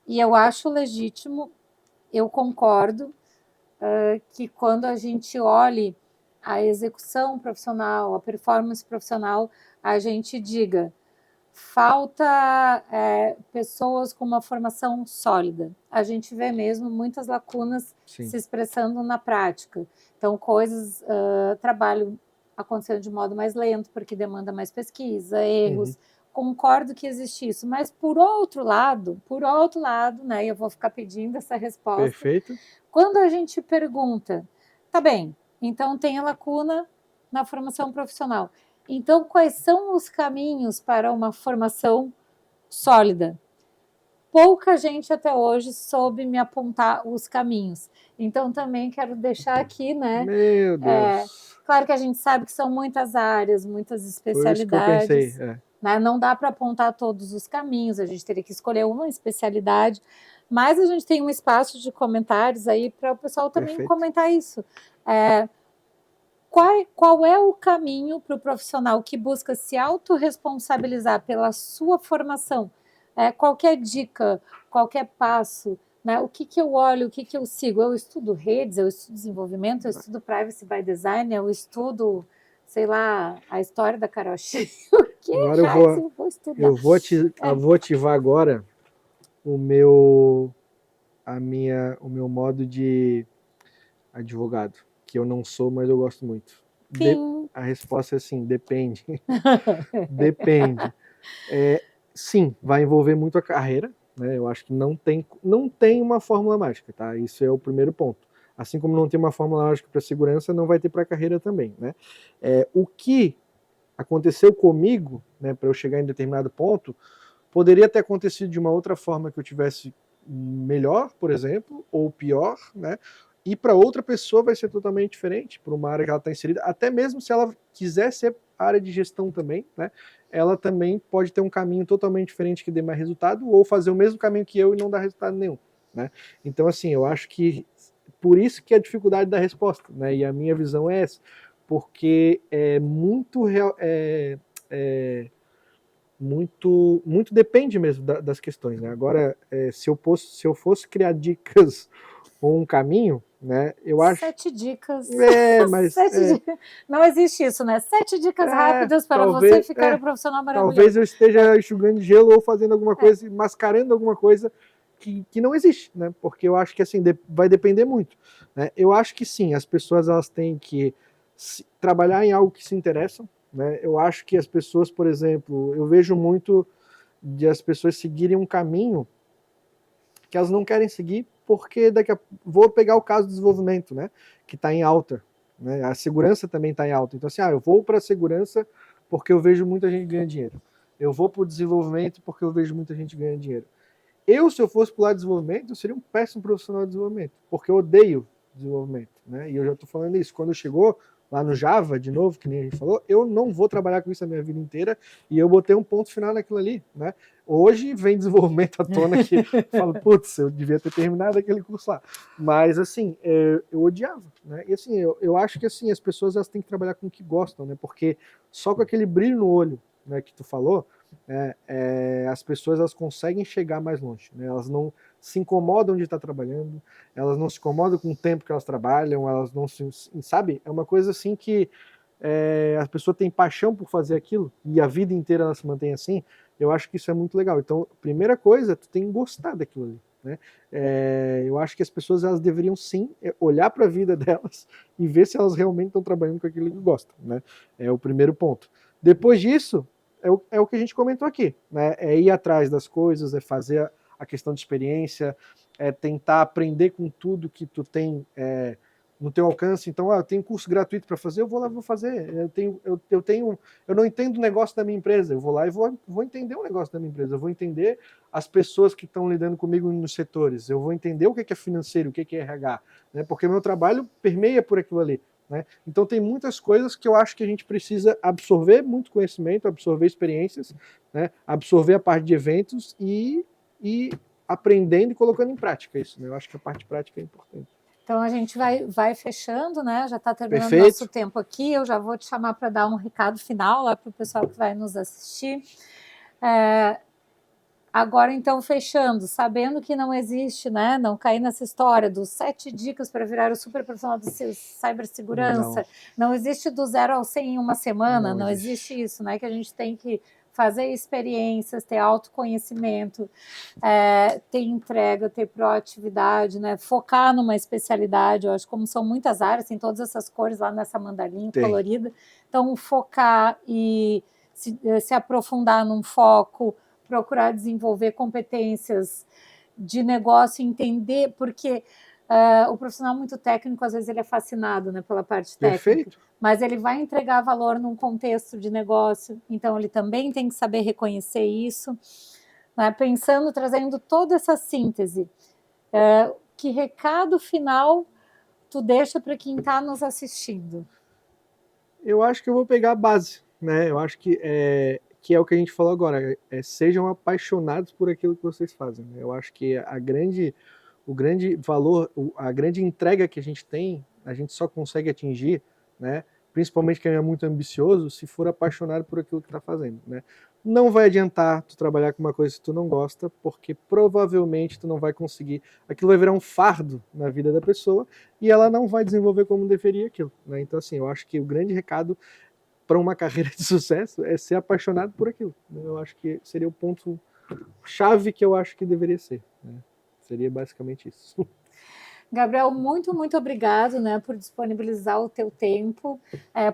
e eu acho legítimo, eu concordo que quando a gente olhe a execução profissional, a performance profissional, a gente diga, falta pessoas com uma formação sólida. A gente vê mesmo muitas lacunas se expressando na prática. Então, trabalho acontecendo de modo mais lento, porque demanda mais pesquisa, erros. Concordo que existe isso, mas por outro lado, né, eu vou ficar pedindo essa resposta. Perfeito. Quando a gente pergunta, tá bem, então tem a lacuna na formação profissional. Então, quais são os caminhos para uma formação sólida? Pouca gente até hoje soube me apontar os caminhos. Então, também quero deixar aqui, né? Meu Deus. Claro que a gente sabe que são muitas áreas, muitas especialidades. Foi isso que eu pensei. Né? Não dá para apontar todos os caminhos, a gente teria que escolher uma especialidade. Mas a gente tem um espaço de comentários aí para o pessoal também comentar isso. Qual é o caminho para o profissional que busca se autorresponsabilizar pela sua formação? Qualquer dica, qualquer passo, né? O que eu olho, o que eu sigo? Eu estudo redes, eu estudo desenvolvimento, eu estudo privacy by design, eu estudo, sei lá, a história da Carol Shear. O que agora eu vou estudar? Eu vou ativar agora o meu modo de advogado, que eu não sou, mas eu gosto muito. A resposta é sim, depende. Depende. Sim, vai envolver muito a carreira, né? Eu acho que não tem uma fórmula mágica, tá? Isso é o primeiro ponto. Assim como não tem uma fórmula mágica para segurança, não vai ter para a carreira também, né? O que aconteceu comigo, né, para eu chegar em determinado ponto, poderia ter acontecido de uma outra forma que eu tivesse melhor, por exemplo, ou pior, né? E para outra pessoa vai ser totalmente diferente, por uma área que ela está inserida, até mesmo se ela quiser ser área de gestão também, né? Ela também pode ter um caminho totalmente diferente que dê mais resultado, ou fazer o mesmo caminho que eu e não dar resultado nenhum, né? Então, assim, eu acho que por isso que a dificuldade da resposta, né? E a minha visão é essa, porque muito depende mesmo das questões, né? Agora, se eu fosse criar dicas ou um caminho, né? Eu acho 7 dicas. Mas 7 dicas. Não existe isso, né? 7 dicas rápidas para você ficar um profissional maravilhoso. Talvez eu esteja enxugando gelo ou fazendo alguma coisa, mascarando alguma coisa que não existe, né? Porque eu acho que assim vai depender muito, né? Eu acho que sim, as pessoas elas têm que trabalhar em algo que se interessam, né? Eu acho que as pessoas, por exemplo, eu vejo muito de as pessoas seguirem um caminho que elas não querem seguir, porque vou pegar o caso do desenvolvimento, né? Que está em alta, né? A segurança também está em alta. Então assim, eu vou para a segurança porque eu vejo muita gente ganhando dinheiro. Eu vou para o desenvolvimento porque eu vejo muita gente ganhando dinheiro. Se eu fosse para o lado de desenvolvimento, eu seria um péssimo profissional de desenvolvimento, porque eu odeio desenvolvimento, né? E eu já estou falando isso. Quando chegou lá no Java, de novo, que nem a gente falou, eu não vou trabalhar com isso a minha vida inteira, e eu botei um ponto final naquilo ali, né? Hoje vem desenvolvimento à tona que eu falo, putz, eu devia ter terminado aquele curso lá. Mas, assim, eu odiava, né? E, assim, eu acho que, assim, as pessoas elas têm que trabalhar com o que gostam, né? Porque só com aquele brilho no olho, né, que tu falou, as pessoas elas conseguem chegar mais longe, né? Elas não se incomodam de estar trabalhando, elas não se incomodam com o tempo que elas trabalham, elas não sabe? É uma coisa assim que a pessoa tem paixão por fazer aquilo e a vida inteira ela se mantém assim. Eu acho que isso é muito legal. Então, primeira coisa, tu tem que gostar daquilo ali, né? Eu acho que as pessoas elas deveriam sim olhar para a vida delas e ver se elas realmente estão trabalhando com aquilo que gostam, né? É o primeiro ponto. Depois disso, é o que a gente comentou aqui, né? É ir atrás das coisas, é fazer a questão de experiência, é tentar aprender com tudo que tu tem no teu alcance. Então, eu tenho curso gratuito para fazer, eu vou lá e vou fazer. Eu não entendo o negócio da minha empresa, eu vou lá e vou entender o negócio da minha empresa, eu vou entender as pessoas que estão lidando comigo nos setores, eu vou entender o que é financeiro, o que é RH, né? Porque meu trabalho permeia por aquilo ali. Né? Então tem muitas coisas que eu acho que a gente precisa absorver muito conhecimento, absorver experiências, né? Absorver a parte de eventos e aprendendo e colocando em prática isso. Né? Eu acho que a parte prática é importante. Então a gente vai fechando, né? Já está terminando Perfeito. nosso tempo aqui. Eu já vou te chamar para dar um recado final lá para o pessoal que vai nos assistir. Agora, então, fechando, sabendo que não existe, né? Não cair nessa história dos 7 dicas para virar o super profissional de cibersegurança. Não existe do 0 ao 100 em uma semana, não existe isso, né? Que a gente tem que fazer experiências, ter autoconhecimento, ter entrega, ter proatividade, né? Focar numa especialidade. Eu acho que como são muitas áreas, tem todas essas cores lá nessa mandalinha colorida. Então, focar e se aprofundar num foco, procurar desenvolver competências de negócio, entender, porque o profissional muito técnico, às vezes, ele é fascinado, né, pela parte técnica. Perfeito. Mas ele vai entregar valor num contexto de negócio, então ele também tem que saber reconhecer isso, né, pensando, trazendo toda essa síntese. Que recado final tu deixa para quem está nos assistindo? Eu acho que eu vou pegar a base, né? Eu acho que é o que a gente falou agora, sejam apaixonados por aquilo que vocês fazem. Né? Eu acho que o grande valor, a grande entrega que a gente tem, a gente só consegue atingir, né? Principalmente quem é muito ambicioso, se for apaixonado por aquilo que está fazendo. Né? Não vai adiantar tu trabalhar com uma coisa que tu não gosta, porque provavelmente tu não vai conseguir, aquilo vai virar um fardo na vida da pessoa e ela não vai desenvolver como deveria aquilo. Né? Então, assim, eu acho que o grande recado para uma carreira de sucesso é ser apaixonado por aquilo. Eu acho que seria o ponto chave que eu acho que deveria ser. Né? Seria basicamente isso. Gabriel, muito, muito obrigado, né, por disponibilizar o teu tempo,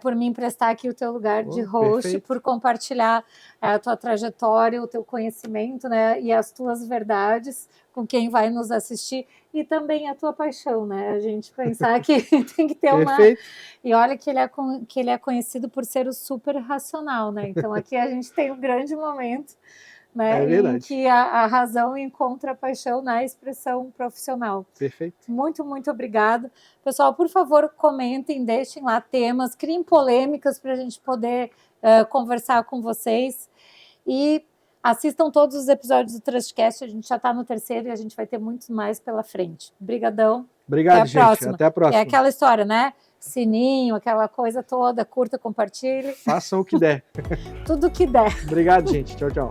por me emprestar aqui o teu lugar de host, perfeito. Por compartilhar a tua trajetória, o teu conhecimento, né, e as tuas verdades com quem vai nos assistir e também a tua paixão, né? A gente pensar que tem que ter uma... E olha que ele é conhecido por ser o super racional, né? Então aqui a gente tem um grande momento, né, em que a razão encontra a paixão na expressão profissional. Perfeito. Muito, muito obrigada. Pessoal, por favor, comentem, deixem lá temas, criem polêmicas para a gente poder conversar com vocês. E assistam todos os episódios do Trustcast, a gente já está no 3º e a gente vai ter muitos mais pela frente. Obrigadão. Obrigado, gente. Até a próxima. É aquela história, né? Sininho, aquela coisa toda, curta, compartilhe. Façam o que der. Tudo o que der. Obrigado, gente. Tchau, tchau.